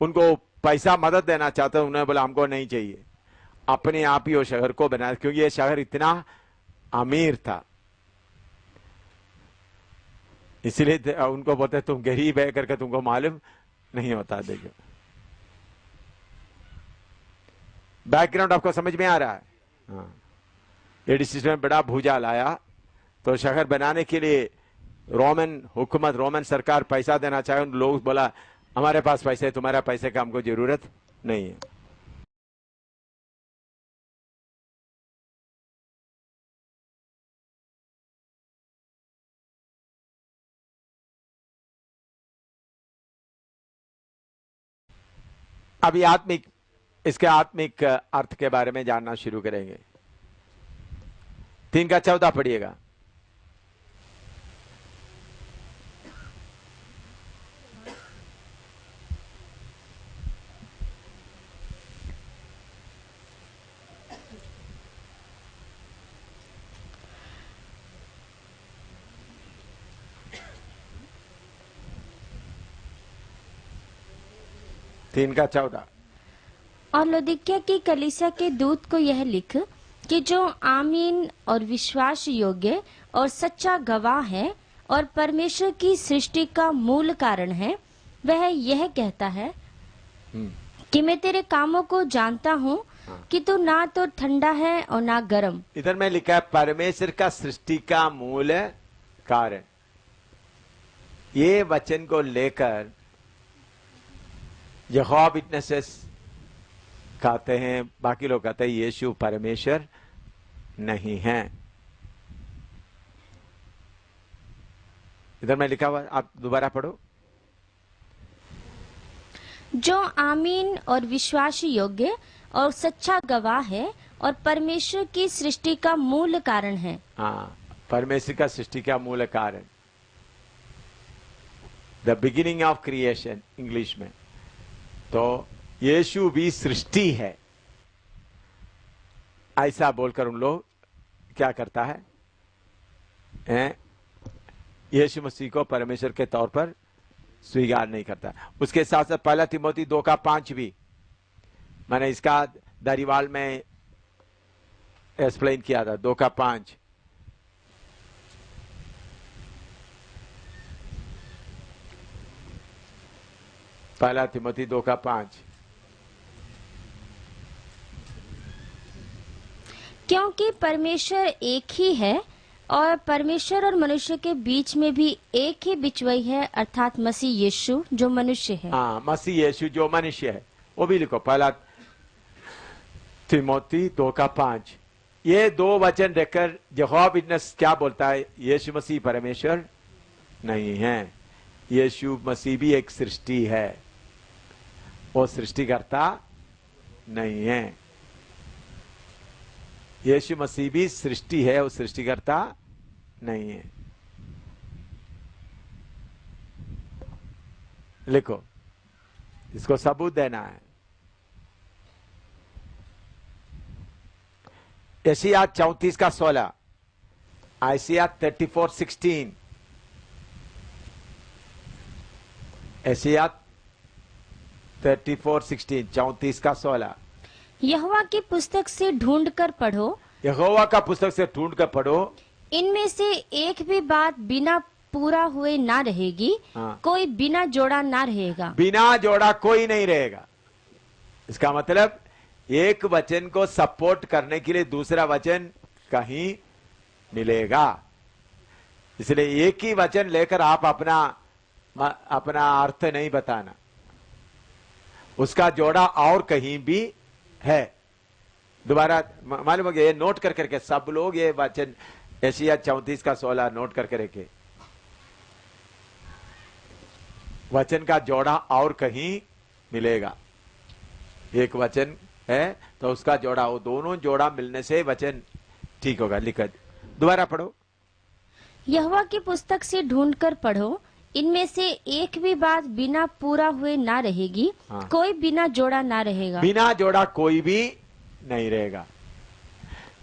उनको पैसा मदद देना चाहता, उन्होंने बोला हमको नहीं चाहिए, अपने आप ही वो शहर को बनाया, क्योंकि ये शहर इतना अमीर था। इसलिए उनको बोलते तुम गरीब है करके तुमको मालूम नहीं होता। देखो बैकग्राउंड आपको समझ में आ रहा है। हाँ, ये डिसीजन में बड़ा भूचाल आया, तो शहर बनाने के लिए रोमन हुकूमत, रोमन सरकार पैसा देना चाहे, उन लोग बोला हमारे पास पैसे, तुम्हारा पैसे का हमको जरूरत नहीं है। अभी इसके आत्मिक अर्थ के बारे में जानना शुरू करेंगे। 3 का 14 पढ़िएगा। तीन का 14। और लौदीकिया की कलीसिया के दूत को यह लिख कि जो आमीन और विश्वास योग्य और सच्चा गवाह है और परमेश्वर की सृष्टि का मूल कारण है, वह यह कहता है कि मैं तेरे कामों को जानता हूँ कि तू ना तो ठंडा है और ना गर्म। इधर में लिखा है परमेश्वर का सृष्टि का मूल कारण। ये वचन को लेकर यहोवा विटनेसेस कहते हैं, बाकी लोग कहते हैं यीशु परमेश्वर नहीं है। इधर में लिखा हुआ, आप दोबारा पढ़ो। जो आमीन और विश्वास योग्य और सच्चा गवाह है और परमेश्वर की सृष्टि का मूल कारण है। हाँ, परमेश्वर का सृष्टि का मूल कारण, the beginning of creation English में। तो यीशु भी सृष्टि है, ऐसा बोलकर उन लोग क्या करता है, यीशु मसीह को परमेश्वर के तौर पर स्वीकार नहीं करता। उसके साथ साथ 1 तिमोथी 2 का 5 भी मैंने इसका दरीवाल में एक्सप्लेन किया था। 2 का 5 1 तिमोथी 2 का 5। क्योंकि परमेश्वर एक ही है और परमेश्वर और मनुष्य के बीच में भी एक ही बिचवई है, अर्थात मसीह यीशु जो मनुष्य है। हाँ, मसीह यीशु जो मनुष्य है, वो भी लिखो 1 तिमोथी 2 का 5। ये 2 वचन देखकर यहोवा विटनेस क्या बोलता है, यीशु मसीह परमेश्वर नहीं है। यीशु मसीह भी एक सृष्टि है, वो सृष्टिकर्ता नहीं है। यीशु मसीह भी सृष्टि है, वो सृष्टिकर्ता नहीं है। लिखो, इसको सबूत देना है। यशायाह 34 का 16, आइसिया 34:16, यशायाह 34:16, 34 का 16। यहोवा की पुस्तक से ढूंढ कर पढ़ो, यहोवा का पुस्तक से ढूंढ कर पढ़ो, इनमें से एक भी बात बिना पूरा हुए ना रहेगी। हाँ। कोई बिना जोड़ा ना रहेगा। बिना जोड़ा कोई नहीं रहेगा। इसका मतलब एक वचन को सपोर्ट करने के लिए दूसरा वचन कहीं मिलेगा। इसलिए एक ही वचन लेकर आप अपना अर्थ नहीं बताना, उसका जोड़ा और कहीं भी है। दोबारा मालूम हो गया, ये नोट कर करके सब लोग ये वचन यशायाह 34 का 16 नोट करके रखे। वचन का जोड़ा और कहीं मिलेगा। एक वचन है तो उसका जोड़ा, वो दोनों जोड़ा मिलने से वचन ठीक होगा। लिखा, दोबारा पढ़ो। यहोवा की पुस्तक से ढूंढ कर पढ़ो, इनमें से एक भी बात बिना पूरा हुए ना रहेगी। हाँ। कोई बिना जोड़ा ना रहेगा। बिना जोड़ा कोई भी नहीं रहेगा।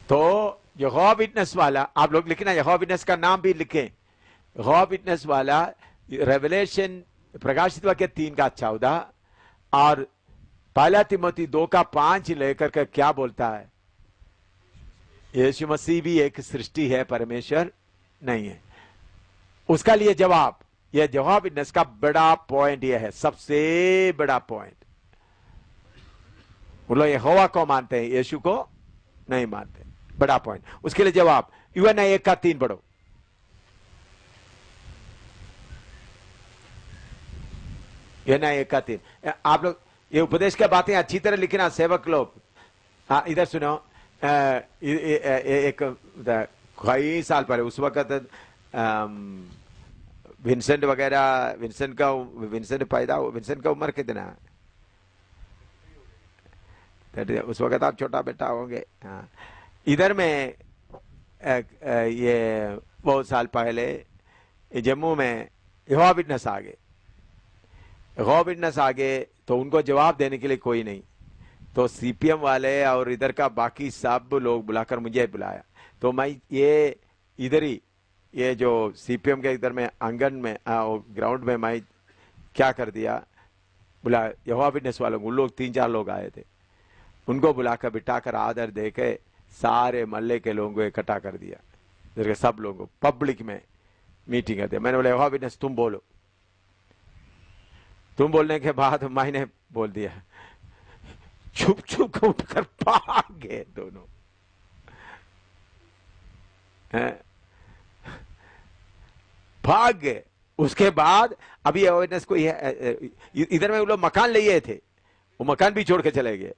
तो यहोवा विटनेस वाला, आप लोग लिखना, यहोवा विटनेस का नाम भी लिखें। यहोवा विटनेस वाला रेवलेशन प्रकाशित वाक्य 3:14 और पहला तिमोथी 2:5 लेकर के क्या बोलता है? यीशु मसीह भी एक सृष्टि है, परमेश्वर नहीं है। उसका लिए जवाब, यह जवाब विटनेस का बड़ा पॉइंट यह है, सबसे बड़ा पॉइंट। वो लोग यहोवा को मानते हैं, यीशु को नहीं मानते। बड़ा पॉइंट। उसके लिए जवाब यूहन्ना 1:3 पढ़ो। यूहन्ना 1:3। आप लोग ये उपदेश की बातें अच्छी तरह लिखना, सेवक लोग। इधर सुनो, एक कई साल पहले, उस वक्त विंसेंट वगैरह, विंसेंट का उम्र कितना है? उस वक्त आप छोटा बेटा होंगे। हाँ, इधर में ये बहुत साल पहले जम्मू में यहोवा विटनेस आ गए। यहोवा विटनेस आ गए तो उनको जवाब देने के लिए कोई नहीं, तो सीपीएम वाले और इधर का बाकी सब लोग बुलाकर मुझे बुलाया। तो मैं ये इधर ही, ये जो सीपीएम के इधर में आंगन में ग्राउंड में मैं क्या कर दिया, बुला यहोवा विटनेस वालों, उन लोग 3-4 लोग आए थे, उनको बुलाकर बिठाकर आदर देके सारे मोहल्ले के लोगों को इकट्ठा कर दिया। इधर के सब लोगों को पब्लिक में मीटिंग करते। मैंने बोला यहोवा विटनेस तुम बोलो। तुम बोलने के बाद मैंने बोल दिया, छुप छुप उठकर भाग गए दोनों। भाग गए। उसके बाद अभी अवेयरनेस को इधर में वो लोग मकान लिए थे, वो मकान भी छोड़ के चले गए।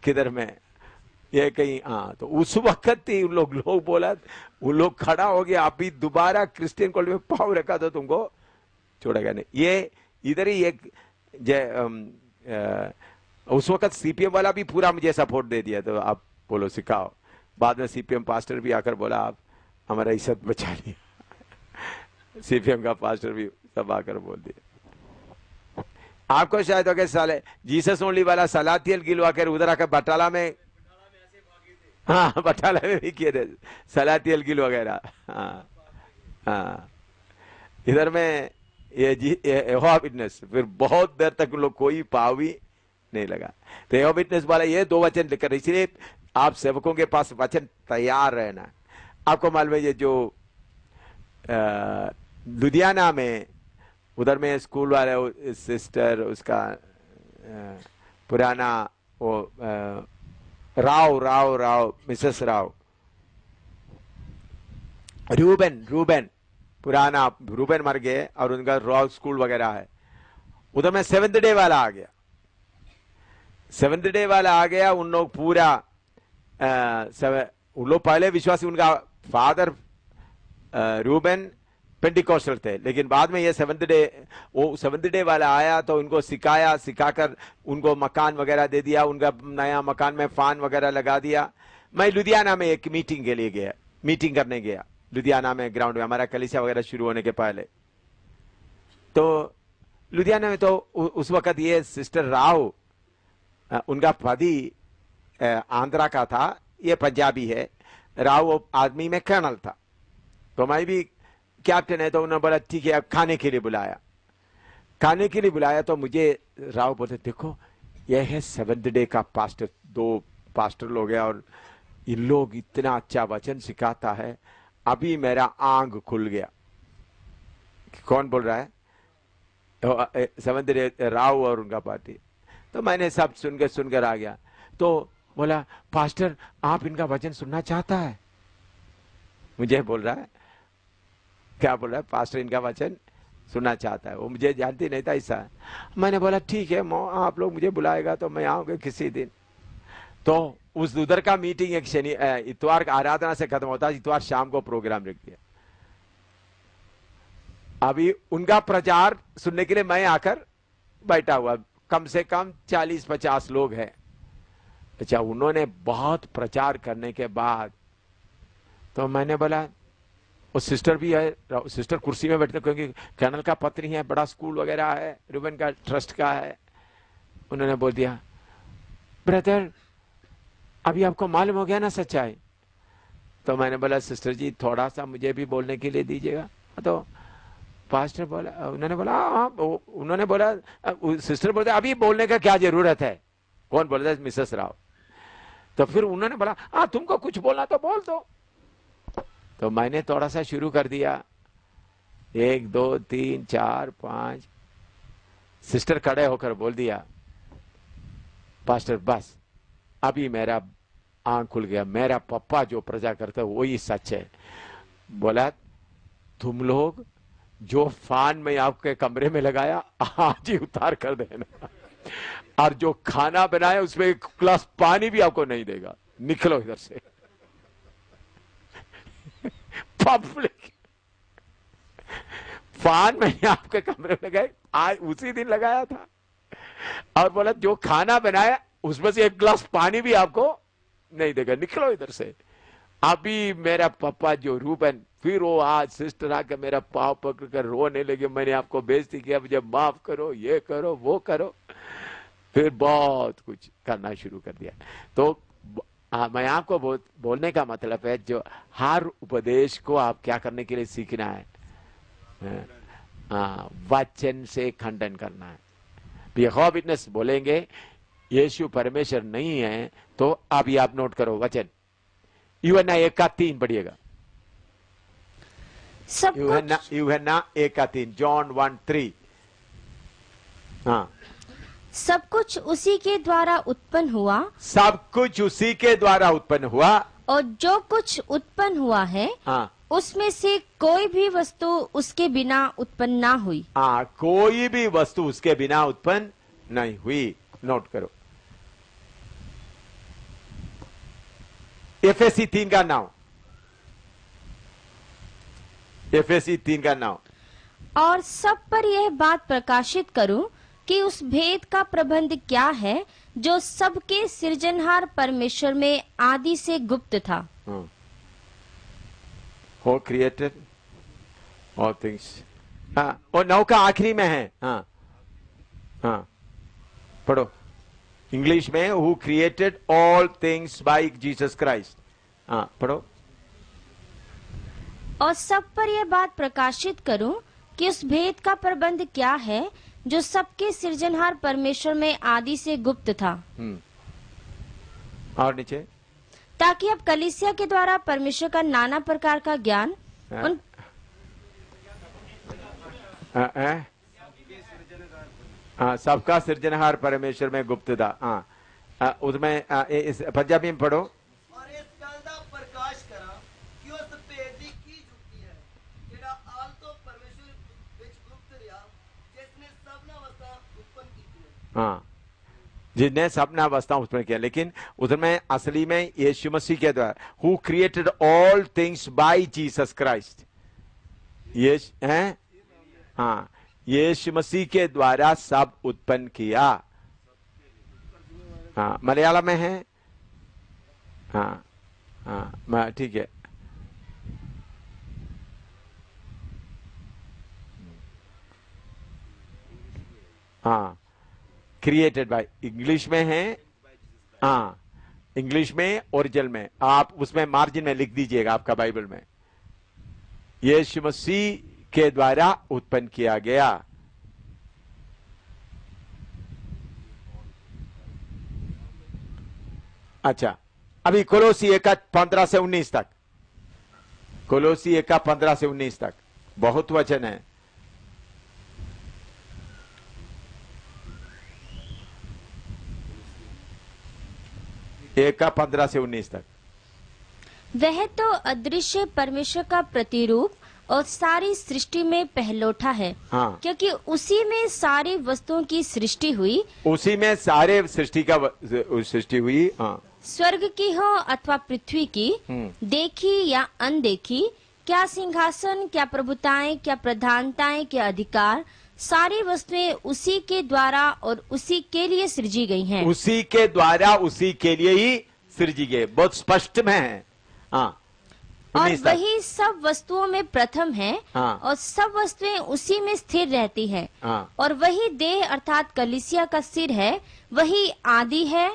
किधर में ये कहीं, हाँ, तो उस वक्त ही उन लोग बोला, उन लोग खड़ा हो गया, अभी दोबारा क्रिश्चियन कॉलेज में पाँव रखा तो तुमको छोड़ेगा नहीं। ये इधर ही एक उस वक्त सीपीएम वाला भी पूरा मुझे सपोर्ट दे दिया, तो आप बोलो सिखाओ। बाद में सीपीएम पास्टर भी आकर बोला आप हमारा इज्जत बचा लिया। सीपीएम का पास्टर भी सब आकर बोल दिया। आपको शायद हो गया साले जीसस ओनली वाला सलातियल गिलवाकर उधर आकर बटाला में, हाँ बटाला में भी किए थे सलातियल गिल वगैरह। हाँ हाँ, इधर में ये यहोवा विटनेस, फिर बहुत देर तक लोग कोई पाव भी नहीं लगा। तो यहोवा विटनेस वाला ये 2 वचन लिखकर, इसलिए आप सेवकों के पास वचन तैयार रहना। आपको मालूम है ये जो लुधियाना में उधर में स्कूल वाले सिस्टर, उसका पुराना वो राव मिसेस राव, रूबेन पुराना रूबेन मर गए और उनका राव स्कूल वगैरह है। उधर में सेवेंथ डे वाला आ गया। सेवेंथ डे वाला आ गया। उन लोग पूरा उन लोग पहले विश्वासी, उनका फादर रूबेन पेंटिकोस्टल थे, लेकिन बाद में ये सेवेंथ डे वाला आया तो उनको सिखाकर उनको मकान वगैरह दे दिया। उनका नया मकान में फैन वगैरह लगा दिया। मैं लुधियाना में एक मीटिंग के लिए गया, मीटिंग करने गया लुधियाना में, ग्राउंड में, हमारा कलीसिया वगैरह शुरू होने के पहले। तो लुधियाना में तो उस वक्त ये सिस्टर राव, उनका पति आंध्रा का था, ये पंजाबी है। राव वो आर्मी में कर्नल था, तो मैं भी कैप्टन है। तो उन्होंने बोला ठीक है, अब खाने के लिए बुलाया। खाने के लिए बुलाया तो मुझे राव बोलते देखो यह है सेवेंथ डे का पास्टर, 2 पास्टर लोग हैं और इन लोग इतना अच्छा वचन सिखाता है। अभी मेरा आंख खुल गया। कौन बोल रहा है? सेवेंथ डे राव और उनका पार्टी। तो मैंने सब सुनकर आ गया। तो बोला पास्टर आप इनका वचन सुनना चाहता है? मुझे बोल रहा है, क्या बोल रहा है? पास्टर इनका वचन सुनना चाहता है। वो मुझे जानती नहीं था ऐसा। मैंने बोला ठीक है, आप लोग मुझे बुलाएगा तो मैं आऊंगा किसी दिन। तो उस उधर का मीटिंग एक इतवार आराधना से खत्म होता, इतवार शाम को प्रोग्राम रख दिया। अभी उनका प्रचार सुनने के लिए मैं आकर बैठा हुआ, कम से कम 40-50 लोग हैं। अच्छा, उन्होंने बहुत प्रचार करने के बाद तो मैंने बोला, वो सिस्टर भी है, सिस्टर कुर्सी में बैठते क्योंकि कर्नल का पत्नी है, बड़ा स्कूल वगैरह है, रूबेन का ट्रस्ट का है। उन्होंने बोल दिया ब्रदर अभी आपको मालूम हो गया ना सच्चाई। तो मैंने बोला सिस्टर जी थोड़ा सा मुझे भी बोलने के लिए दीजिएगा। तो पास्टर बोला, उन्होंने बोला हाँ, उन्होंने बोला, सिस्टर बोलते अभी बोलने का क्या जरूरत है। कौन बोल रहा है? मिसेस राव। तो फिर उन्होंने बोला हाँ तुमको कुछ बोलना तो बोल दो। तो मैंने थोड़ा सा शुरू कर दिया, 1 2 3 4 5। सिस्टर खड़े होकर बोल दिया, पास्टर बस अभी मेरा आंख खुल गया, मेरा पप्पा जो प्रजा करता है वही सच है। बोला तुम लोग जो फैन में आपके कमरे में लगाया आज ही उतार कर देना, और जो खाना बनाया उसमें एक ग्लास पानी भी आपको नहीं देगा, निकलो इधर से। पब्लिक फैन मैंने आपके कमरे में लगाए, आज उसी दिन लगाया था, और बोला जो खाना बनाया उसमें से एक ग्लास पानी भी आपको नहीं देगा, निकलो इधर से। अभी मेरा पापा जो रूबन, फिर वो आज सिस्टर आकर मेरा पाँव पकड़ कर रोने लगे, मैंने आपको बेइज्जती किया, मुझे माफ करो, ये करो वो करो। फिर बहुत कुछ करना शुरू कर दिया। तो मैं आपको बोलने का मतलब है जो हर उपदेश को आप क्या करने के लिए सीखना है, वचन से खंडन करना है। यहोवा विटनेस बोलेंगे यीशु परमेश्वर नहीं है, तो अभी आप नोट करो वचन यूहन्ना 1:3 पढ़िएगा। यूहन्ना 1:3, जॉन 1:3। हाँ, सब कुछ उसी के द्वारा उत्पन्न हुआ, सब कुछ उसी के द्वारा उत्पन्न हुआ, और जो कुछ उत्पन्न हुआ है हाँ, उसमें से कोई भी वस्तु उसके बिना उत्पन्न ना हुई। हाँ, कोई भी वस्तु उसके बिना उत्पन्न नहीं हुई। नोट करो एफएससी 3 का नाम, एफएससी 3 का नाम। और सब पर यह बात प्रकाशित करूं कि उस भेद का प्रबंध क्या है जो सबके सृजनहार परमेश्वर में आदि से गुप्त था। हो क्रिएटेड ऑल थिंग्स। हाँ, और 9 का आखिरी में है। हाँ हाँ, पढ़ो इंग्लिश में, who created all things by Jesus Christ. हाँ पढ़ो। और सब पर यह बात प्रकाशित करूं कि उस भेद का प्रबंध क्या है जो सबके सृजनहार परमेश्वर में आदि से गुप्त था। और नीचे, ताकि अब कलीसिया के द्वारा परमेश्वर का नाना प्रकार का ज्ञान उन सबका सृजनहार परमेश्वर में गुप्त था। हाँ, उसमें इस पंजाबी में पढ़ो। और इस गल दा प्रकाश करा कि उस भेद दी की जुक्ति है जेड़ा आल तो परमेश्वर विच गुप्त रहा, जिसने सबना अवस्था उत्पन्न की है। हाँ, जिसने सबना अवस्था उत्पन्न किया, लेकिन उसमें असली में यीशु मसीह के द्वारा, who created all things by Jesus Christ. ये है, हाँ, यीशु मसीह के द्वारा सब उत्पन्न किया। हाँ, मलयालम में है। हाँ हाँ, ठीक है। हाँ, क्रिएटेड बाय, इंग्लिश में है। हाँ, इंग्लिश में ओरिजिनल में, आप उसमें मार्जिन में लिख दीजिएगा आपका बाइबल में, यीशु मसीह के द्वारा उत्पन्न किया गया। अच्छा, अभी कोलोसी 1:15 से 19 तक, कोलोसी 1:15 से 19 तक बहुत वचन है। एक का 15 से 19 तक। वह तो अदृश्य परमेश्वर का प्रतिरूप और सारी सृष्टि में पहलोठा है। हाँ, क्योंकि उसी में सारी वस्तुओं की सृष्टि हुई, उसी में सारे सृष्टि का सृष्टि हुई। हाँ, स्वर्ग की हो अथवा पृथ्वी की, देखी या अनदेखी, क्या सिंहासन, क्या प्रभुताएं, क्या प्रधानताएं, क्या अधिकार, सारी वस्तुएं उसी के द्वारा और उसी के लिए सृजी गई हैं। उसी के द्वारा उसी के लिए ही सृजी गए, बहुत स्पष्ट में है। हाँ, और 19 तक। वही सब वस्तुओं में प्रथम है। हाँ। और सब वस्तुएं उसी में स्थिर रहती है। हाँ। और वही देह अर्थात कलीसिया का सिर है, वही आदि है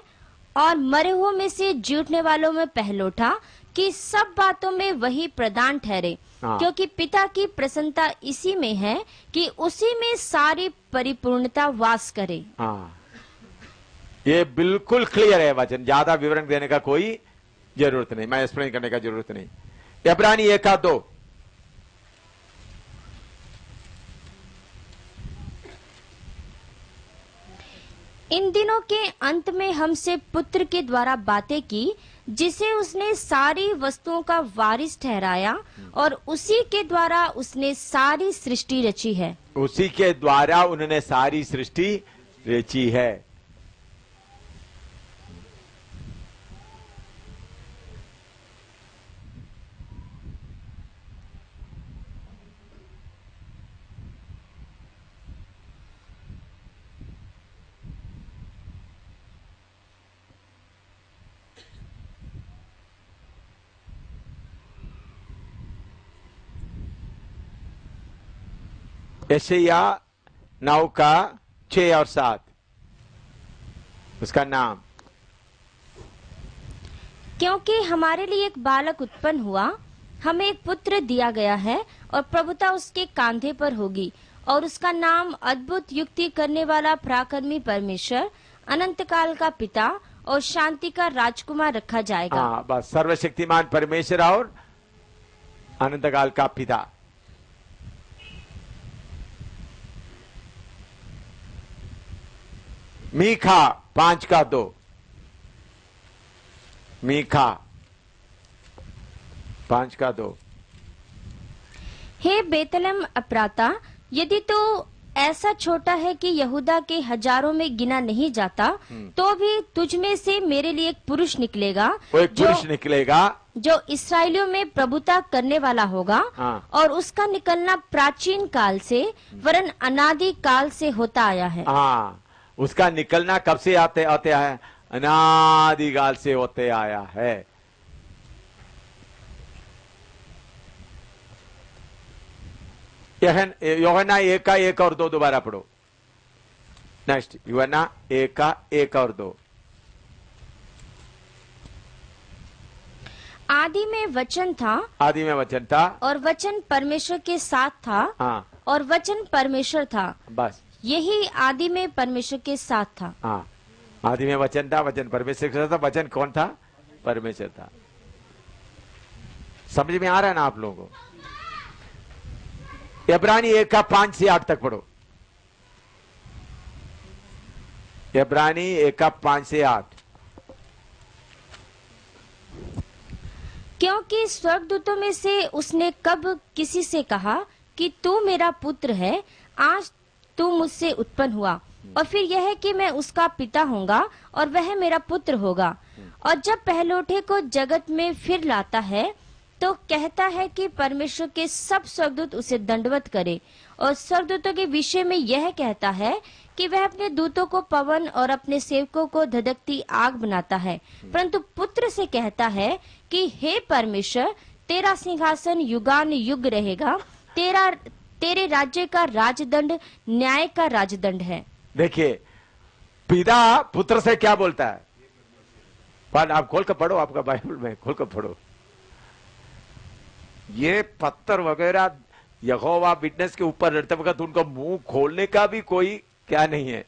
और मरे हुओं में से जी उठने वालों में पहलोठा, कि सब बातों में वही प्रधान ठहरे। हाँ। क्योंकि पिता की प्रसन्नता इसी में है कि उसी में सारी परिपूर्णता वास करे। हाँ, ये बिल्कुल क्लियर है वचन, ज्यादा विवरण देने का कोई जरूरत नहीं, मैं एक्सप्लेन करने का जरूरत नहीं। इब्रानी 1:2। इन दिनों के अंत में हमसे पुत्र के द्वारा बातें की, जिसे उसने सारी वस्तुओं का वारिस ठहराया, और उसी के द्वारा उसने सारी सृष्टि रची है। उसी के द्वारा उन्होंने सारी सृष्टि रची है। यशायाह 9:6 और 7 उसका नाम। क्योंकि हमारे लिए एक बालक उत्पन्न हुआ, हमें एक पुत्र दिया गया है, और प्रभुता उसके कांधे पर होगी, और उसका नाम अद्भुत युक्ति करने वाला, पराक्रमी परमेश्वर, अनंत काल का पिता और शांति का राजकुमार रखा जाएगा। हाँ, बस सर्वशक्तिमान परमेश्वर और अनंत काल का पिता। मीखा 5:2। मीखा 5:2। हे बेतलहम अप्राता, यदि तो ऐसा छोटा है कि यहूदा के हजारों में गिना नहीं जाता, तो भी तुझ में से मेरे लिए एक पुरुष निकलेगा, वो एक पुरुष निकलेगा जो इसराइलियों में प्रभुता करने वाला होगा। हाँ। और उसका निकलना प्राचीन काल से वरन अनादि काल से होता आया है। हाँ, उसका निकलना कब से आते है? अनादिकाल से होते आया है। यूहन्ना 1:1 और 2 दोबारा पढ़ो। नेक्स्ट, यूहन्ना 1:1 और 2। आदि में वचन था, आदि में वचन था, और वचन परमेश्वर के साथ था, हाँ और वचन परमेश्वर था। बस, यही आदि में परमेश्वर के साथ था। हाँ, आदि में वचन था, वचन परमेश्वर के साथ था। वचन कौन था? परमेश्वर था। समझ में आ रहा है ना आप लोगों को? इब्रानी 1:5 से 8 तक पढ़ो। इब्रानी 1:5 से 8। क्योंकि स्वर्गदूतों में से उसने कब किसी से कहा कि तू मेरा पुत्र है, आज तू मुझसे उत्पन्न हुआ, और फिर यह है कि मैं उसका पिता होऊंगा और वह मेरा पुत्र होगा। और जब पहलोठे को जगत में फिर लाता है, तो कहता है कि परमेश्वर के सब स्वर्गदूत उसे दंडवत करे, और स्वर्गदूतों के विषय में यह कहता है कि वह अपने दूतों को पवन और अपने सेवकों को धधकती आग बनाता है। परंतु पुत्र से कहता है कि हे परमेश्वर, तेरा सिंहासन युगान युग रहेगा, तेरे राज्य का राजदंड न्याय का राजदंड है। देखिए, पिता पुत्र से क्या बोलता है? पर आप खोल कर पढ़ो, आपका बाइबल में खोल कर पढ़ो। ये पत्थर वगैरह यहोवा विटनेस के ऊपर रहते वक्त उनका मुंह खोलने का भी कोई क्या नहीं है।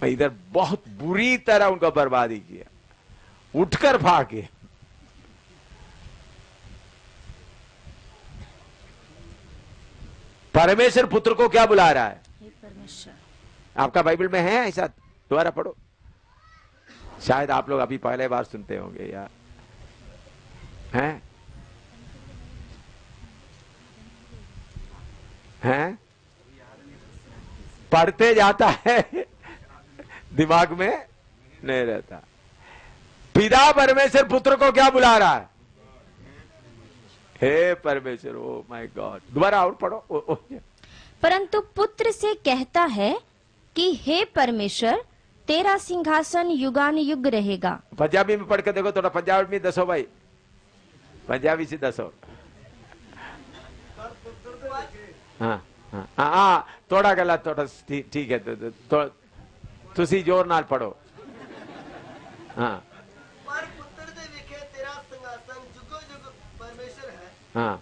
इधर बहुत बुरी तरह उनका बर्बादी किया, उठकर भागे। परमेश्वर पुत्र को क्या बुला रहा है? आपका बाइबल में है ऐसा? दोबारा पढ़ो। शायद आप लोग अभी पहले बार सुनते होंगे यार, हैं? हैं? पढ़ते जाता है, दिमाग में नहीं रहता। पिता परमेश्वर पुत्र को क्या बुला रहा है? हे परमेश्वर, ओ माय गॉड। दोबारा और पढ़ो। परंतु पुत्र से कहता है कि हे परमेश्वर, तेरा सिंहासन युगान युग रहेगा। पंजाबी में पढ़ के देखो थोड़ा, पंजाबी में दसो भाई, पंजाबी से दसो। हाँ हाँ हाँ, थोड़ा गलत, थोड़ा ठीक है, तुसी जोर नाल पढ़ो। हाँ पर पुत्र दे विखे तेरा सिंहासन जुगो जुग परमेश्वर है हाँ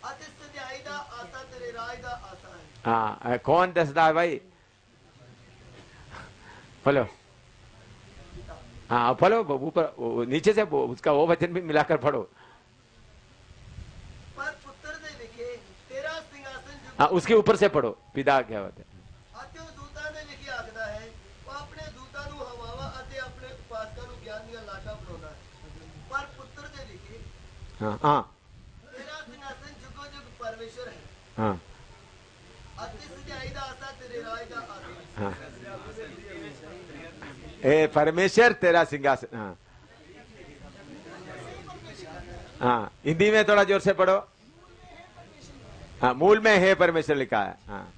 अति सदैई दा आसा तेरे राज दा आसा है हाँ कौन दसदा है भाई? फलो हाँ फलो ऊपर नीचे से उसका वो वचन भी मिलाकर पढ़ो। पर पुत्र दे विखे तेरा सिंहासन जुगो हाँ उसके ऊपर से पढ़ो, पिता क्या होता है? अति दूता ने लिखी आखदा है वो अपने दूता नु हवावा अति अपने उपासका नु ज्ञान दिया लाशा बनाउंदा है पर पुत्र दे विखे हाँ हाँ तेरा सिंहासन जुगो जुग परमेश्वर है हाँ अति सदैई दा आसा तेरे राज दा आसा है हाँ ए परमेश्वर तेरा सिंहासन। हाँ हाँ हिंदी में थोड़ा जोर से पढ़ो। हाँ मूल में है परमेश्वर लिखा है। हाँ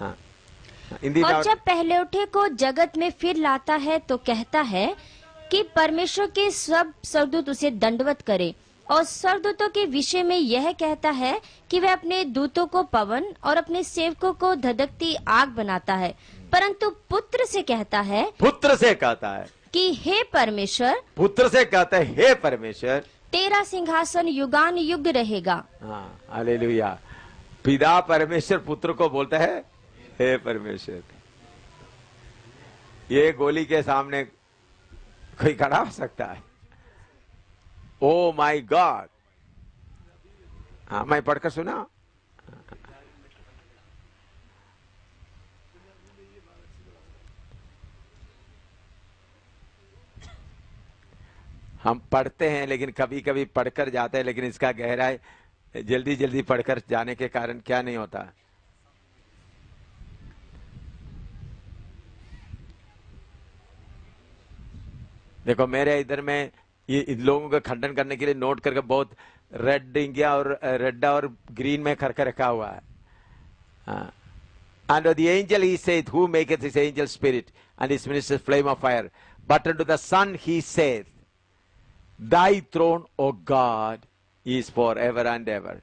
हाँ हिंदी में और जब पहले उठे को जगत में फिर लाता है तो कहता है कि परमेश्वर के सब स्वर्गदूत उसे दंडवत करे, और स्वर्गदूतों के विषय में यह कहता है कि वह अपने दूतों को पवन और अपने सेवकों को धधकती आग बनाता है, परंतु पुत्र से कहता है पुत्र से कहता है कि हे परमेश्वर, पुत्र से कहता है हे परमेश्वर तेरा सिंहासन युगान युग रहेगा। हाँ हालेलुया। पिता परमेश्वर पुत्र को बोलता है हे परमेश्वर। ये गोली के सामने कोई खड़ा हो सकता है? Oh my God. हाँ मैं पढ़कर सुना। हम पढ़ते हैं लेकिन कभी कभी पढ़कर जाते हैं, लेकिन इसका गहराई जल्दी जल्दी पढ़कर जाने के कारण क्या नहीं होता। देखो मेरे इधर में ये इन लोगों का खंडन करने के लिए नोट करके बहुत रेड और ग्रीन में करके रखा हुआ है। And the angel he said, who maketh his angel spirit and his ministers flame of fire? But unto the Son he saith, Thy throne, O God, is forever and ever.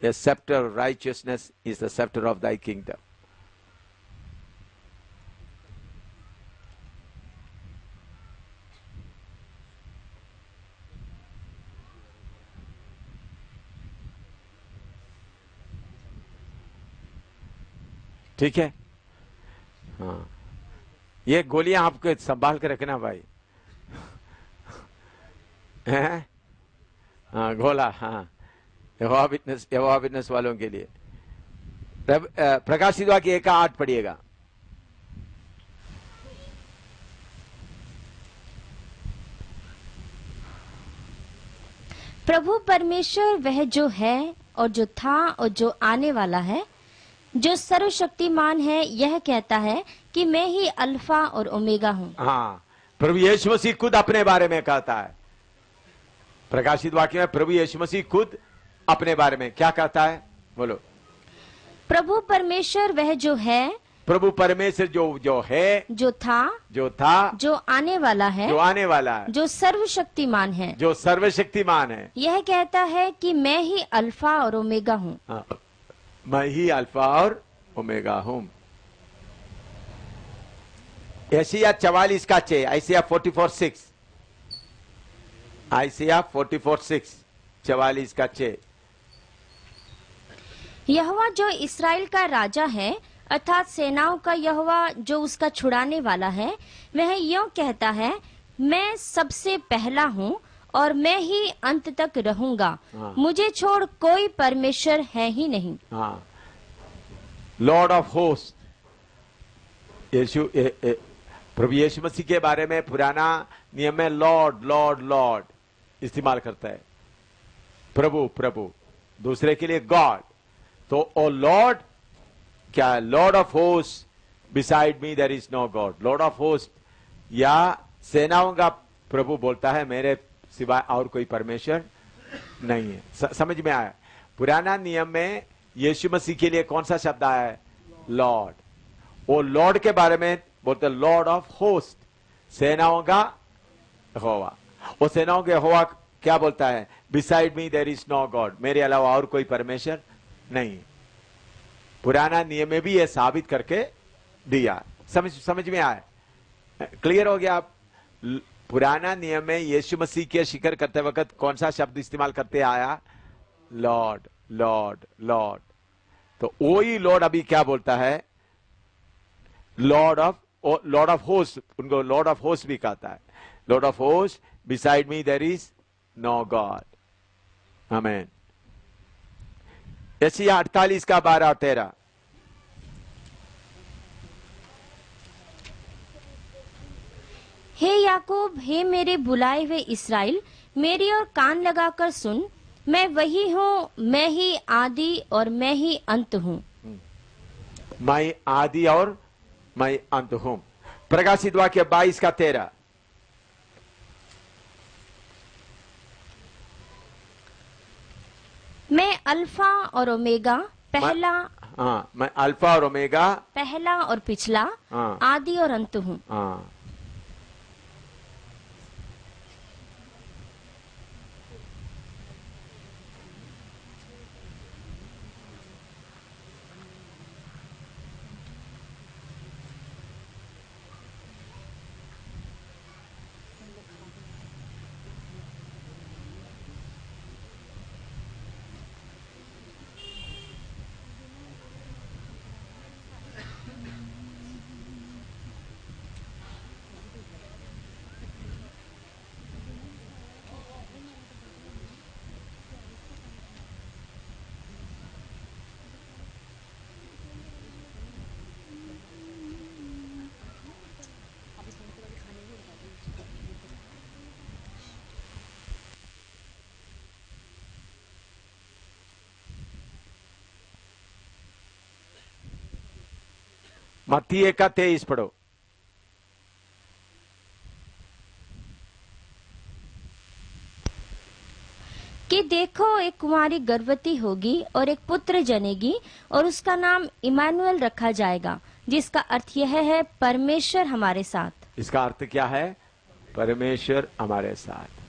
The scepter of righteousness is the scepter of thy kingdom. ठीक है। हाँ ये गोलियां आपको संभाल के रखना भाई। हैं? हाँ गोला। हाँ यहोवा विटनेस वालों के लिए प्रकाशित वाक्य 1:8 पढ़िएगा। प्रभु परमेश्वर वह जो है और जो था और जो आने वाला है, जो सर्वशक्तिमान है, यह कहता है कि मैं ही अल्फा और ओमेगा हूँ। हाँ प्रभु यीशु मसीह खुद अपने बारे में कहता है। प्रकाशित वाक्य में प्रभु यीशु मसीह खुद अपने बारे में क्या कहता है? बोलो। प्रभु परमेश्वर वह जो है, प्रभु परमेश्वर जो है, जो था, जो आने वाला है, जो आने वाला है, जो सर्वशक्तिमान है, जो सर्वशक्तिमान है, यह कहता है कि मैं ही अल्फा और ओमेगा हूँ। हाँ, मैं ही अल्फा और ओमेगा हूं। Asia 44:6, Isaiah 44:6, Isaiah 44:6, 44:6। यहोवा जो इस्राएल का राजा है, अर्थात सेनाओं का यहोवा जो उसका छुड़ाने वाला है, वह यूं कहता है, मैं सबसे पहला हूँ और मैं ही अंत तक रहूंगा। हाँ। मुझे छोड़ कोई परमेश्वर है ही नहीं। हाँ लॉर्ड ऑफ होस्ट। प्रभु यीशु मसीह के बारे में पुराना नियम में लॉर्ड इस्तेमाल करता है। प्रभु दूसरे के लिए गॉड। तो ओ लॉर्ड क्या? Lord of host, beside me there is no God. Lord of host या सेनाओं का प्रभु बोलता है, मेरे सिवाय और कोई परमेश्वर नहीं है। समझ में आया? पुराना नियम में यीशु मसीह के लिए कौन सा शब्द आया है? लॉर्ड। वो लॉर्ड के बारे में बोलते लॉर्ड ऑफ होस्ट, सेनाओं का यहोवा। वो सेनाओं के यहोवा क्या बोलता है? Beside me there is no God. मेरे अलावा और कोई परमेश्वर नहीं। पुराना नियम में भी यह साबित करके दिया। समझ में आया? क्लियर हो गया? आप पुराना नियम में यीशु मसीह के जिक्र करते वक्त कौन सा शब्द इस्तेमाल करते आया? Lord, Lord, Lord. तो वही लॉर्ड अभी क्या बोलता है? लॉर्ड ऑफ होस्ट, उनको लॉर्ड ऑफ होस्ट भी कहता है। Lord of host, beside me there is no God. आमीन। यशायाह 48 का 12 और 13। हे याकूब, हे मेरे बुलाए हुए इस्राएल, मेरी ओर कान लगाकर सुन। मैं वही हूँ, मैं ही आदि और मैं ही अंत हूँ। मैं आदि और मैं अंत हूं। प्रकाशित वाक्य 22 का 13। मैं अल्फा और ओमेगा, पहला मैं अल्फा और ओमेगा, पहला और पिछला, हाँ। आदि और अंत हूँ। हाँ। मत्ती 1 का 23 पढ़ो। कि देखो, एक कुमारी गर्भवती होगी और एक पुत्र जनेगी और उसका नाम इमानुएल रखा जाएगा, जिसका अर्थ यह है परमेश्वर हमारे साथ। इसका अर्थ क्या है? परमेश्वर हमारे साथ।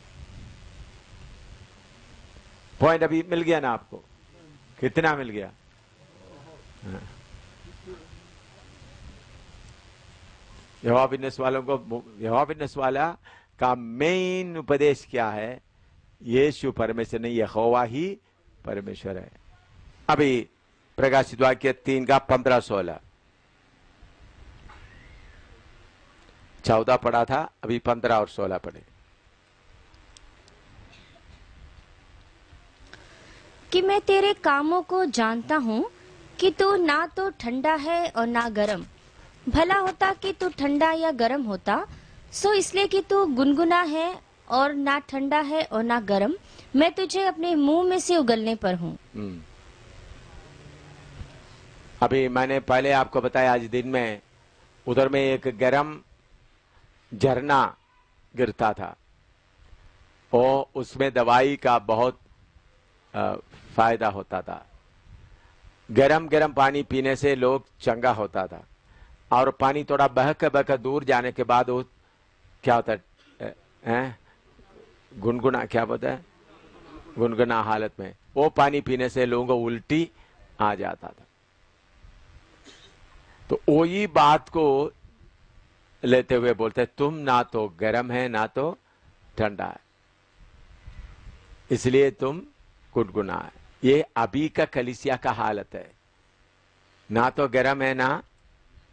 पॉइंट अभी मिल गया ना आपको? कितना मिल गया? यहोवा विटनेस वालों को, यहोवा विटनेस वाला का मेन उपदेश क्या है? यीशु परमेश्वर नहीं, यहोवा ही परमेश्वर है। अभी प्रकाशित वाक्य 3 का 15-16। 14 पढ़ा था, अभी 15 और 16 पढ़े। कि मैं तेरे कामों को जानता हूँ कि तू ना तो ठंडा है और ना गर्म। भला होता कि तू ठंडा या गर्म होता। सो इसलिए कि तू गुनगुना है और ना ठंडा है और ना गर्म, मैं तुझे अपने मुंह में से उगलने पर हूँ। अभी मैंने पहले आपको बताया, आज दिन में उधर में एक गर्म झरना गिरता था और उसमें दवाई का बहुत फायदा होता था। गरम गरम पानी पीने से लोग चंगा होता था, और पानी थोड़ा बहक दूर जाने के बाद वो क्या होता है, गुनगुना, क्या बोलता है, गुनगुना हालत में वो पानी पीने से लोगों को उल्टी आ जाता था। तो वही बात को लेते हुए बोलते हैं, तुम ना तो गर्म है ना तो ठंडा है, इसलिए तुम गुनगुना है। ये अभी का कलीसिया का हालत है, ना तो गर्म है ना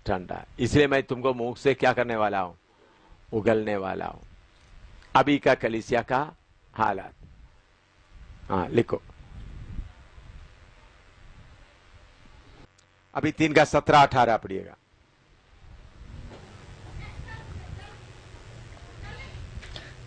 ठंडा है। इसलिए मैं तुमको मुंह से क्या करने वाला हूं, उगलने वाला हूं। अभी का कलीसिया का हालत। हाँ, लिखो। अभी 3 का 17-18 पढ़िएगा।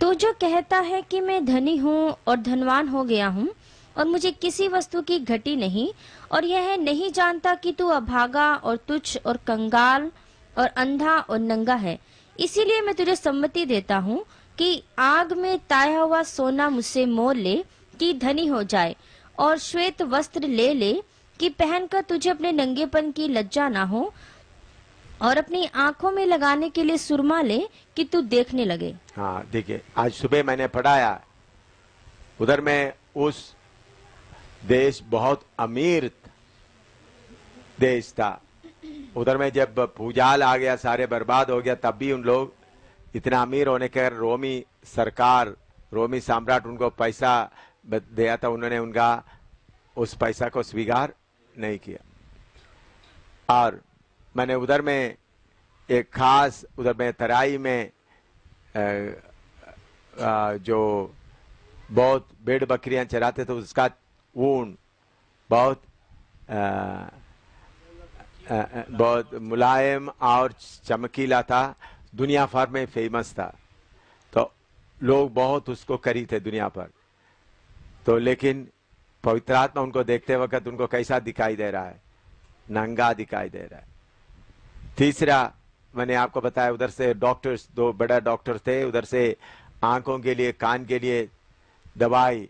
तू जो कहता है कि मैं धनी हूँ और धनवान हो गया हूँ और मुझे किसी वस्तु की घटी नहीं, और यह नहीं जानता कि तू अभागा और तुच्छ और कंगाल और अंधा और नंगा है, इसीलिए मैं तुझे सम्मति देता हूँ कि आग में ताया हुआ सोना मुझसे मोल ले कि धनी हो जाए, और श्वेत वस्त्र ले ले कि पहनकर तुझे अपने नंगेपन की लज्जा ना हो, और अपनी आंखों में लगाने के लिए सुरमा ले कि तू देखने लगे। हाँ, देखिए, आज सुबह मैंने पढ़ाया, उधर में उस देश बहुत अमीर देश था। उधर में जब भूचाल आ गया, सारे बर्बाद हो गया, तब भी उन लोग इतना अमीर होने के कारण रोमी सरकार, रोमी सम्राट उनको पैसा दिया था, उन्होंने उनका उस पैसा को स्वीकार नहीं किया। और मैंने उधर में एक खास, उधर में तराई में जो बहुत भेड़ बकरियां चराते थे, उसका ऊन बहुत बहुत मुलायम और चमकीला था, दुनिया भर में फेमस था। तो लोग बहुत उसको खरीदते दुनिया पर। तो लेकिन पवित्र आत्मा उनको देखते वक्त उनको कैसा दिखाई दे रहा है? नंगा दिखाई दे रहा है। तीसरा मैंने आपको बताया, उधर से डॉक्टर्स, 2 बड़ा डॉक्टर थे, उधर से आंखों के लिए, कान के लिए दवाई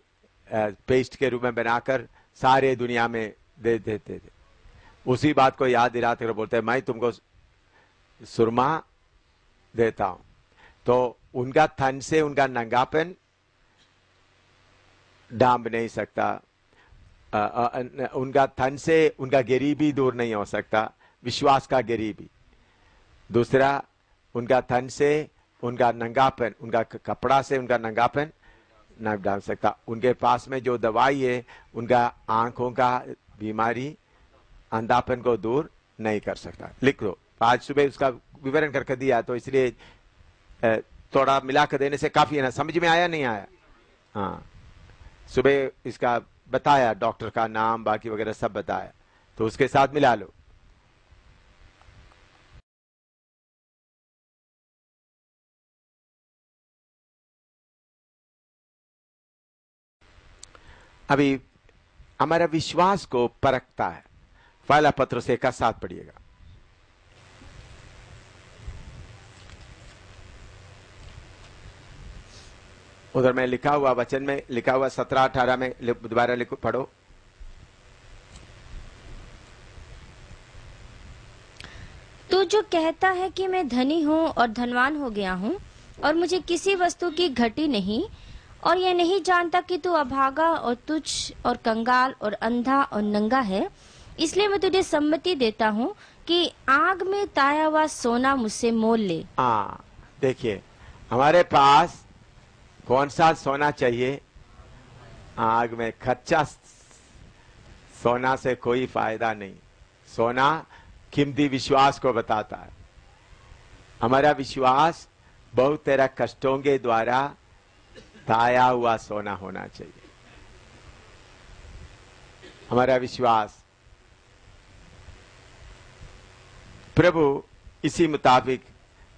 पेस्ट के रूप में बनाकर सारे दुनिया में दे देते थे। उसी बात को याद दिलाते हुए बोलते हैं, मैं तुमको सुरमा देता हूं। तो उनका थन से उनका नंगापन ढांप नहीं सकता, उनका थन से उनका गरीबी दूर नहीं हो सकता, विश्वास का गरीबी। दूसरा, उनका थन से उनका नंगापन, उनका कपड़ा से उनका नंगापन नहीं डाल सकता। उनके पास में जो दवाई है, उनका आंखों का बीमारी, अंधापन को दूर नहीं कर सकता। लिख लो, आज सुबह उसका विवरण करके दिया, तो इसलिए थोड़ा मिलाकर देने से काफी है ना। समझ में आया नहीं आया? हाँ, सुबह इसका बताया, डॉक्टर का नाम बाकी वगैरह सब बताया, तो उसके साथ मिला लो। अभी हमारा विश्वास को परखता है। पहला पत्रुस 1 का 7 पढ़िएगा। उधर में लिखा हुआ, वचन में लिखा हुआ 17-18 में दोबारा लिखो, पढ़ो। तू जो कहता है कि मैं धनी हूँ और धनवान हो गया हूँ और मुझे किसी वस्तु की घटी नहीं, और यह नहीं जानता कि तू अभागा और तुच्छ और कंगाल और अंधा और नंगा है, इसलिए मैं तुझे सम्मति देता हूँ कि आग में ताया हुआ सोना मुझसे मोल ले। हाँ, देखिए, हमारे पास कौन सा सोना चाहिए? आग में। कच्चा सोना से कोई फायदा नहीं। सोना कीमती विश्वास को बताता है। हमारा विश्वास बहुत तेरा कष्टों के द्वारा ताया हुआ सोना होना चाहिए। हमारा विश्वास, प्रभु इसी मुताबिक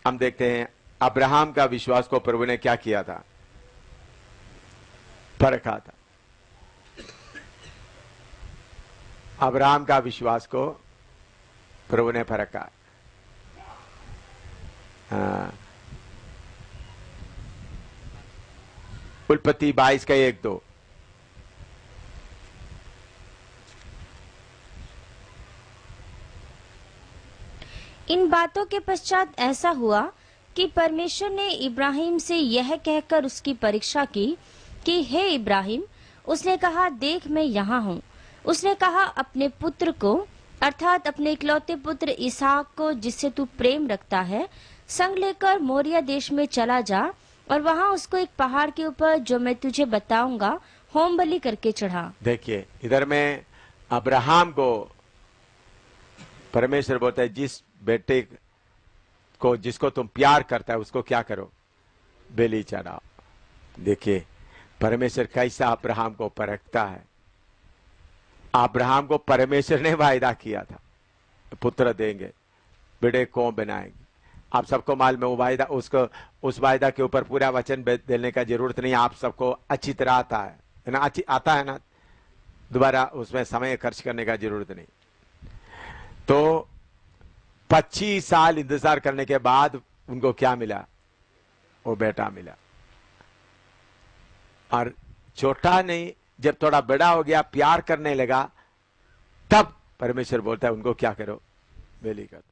हम देखते हैं अब्राहम का विश्वास को प्रभु ने क्या किया था? परखा था। अब्राहम का विश्वास को प्रभु ने परखा। उत्पत्ति 22 का 1-2। इन बातों के पश्चात ऐसा हुआ कि परमेश्वर ने इब्राहिम से यह कहकर उसकी परीक्षा की कि हे इब्राहिम, उसने कहा, देख मैं यहाँ हूँ। उसने कहा, अपने पुत्र को अर्थात अपने इकलौते पुत्र इसहाक को, जिससे तू प्रेम रखता है, संग लेकर मोरिया देश में चला जा और वहाँ उसको एक पहाड़ के ऊपर, जो मैं तुझे बताऊंगा, होम बलि करके चढ़ा। देखिए, इधर में अब्राहम को परमेश्वर बोलता है, जिस बेटे को, जिसको तुम प्यार करता है, उसको क्या करो? बलि चढ़ाओ। देखिए परमेश्वर कैसा अब्राहम को परखता है। अब्राहम को परमेश्वर ने वायदा किया था, पुत्र देंगे, बेटे को बनाएंगे। आप सबको मालूम है वो वायदा, उसको उस वायदा के ऊपर पूरा वचन देने का जरूरत नहीं, आप सबको अच्छी तरह आता है ना, आता है ना, दोबारा उसमें समय खर्च करने का जरूरत नहीं। तो 25 साल इंतजार करने के बाद उनको क्या मिला? वो बेटा मिला। और छोटा नहीं, जब थोड़ा बड़ा हो गया, प्यार करने लगा, तब परमेश्वर बोलता है उनको क्या करो? बलि करो।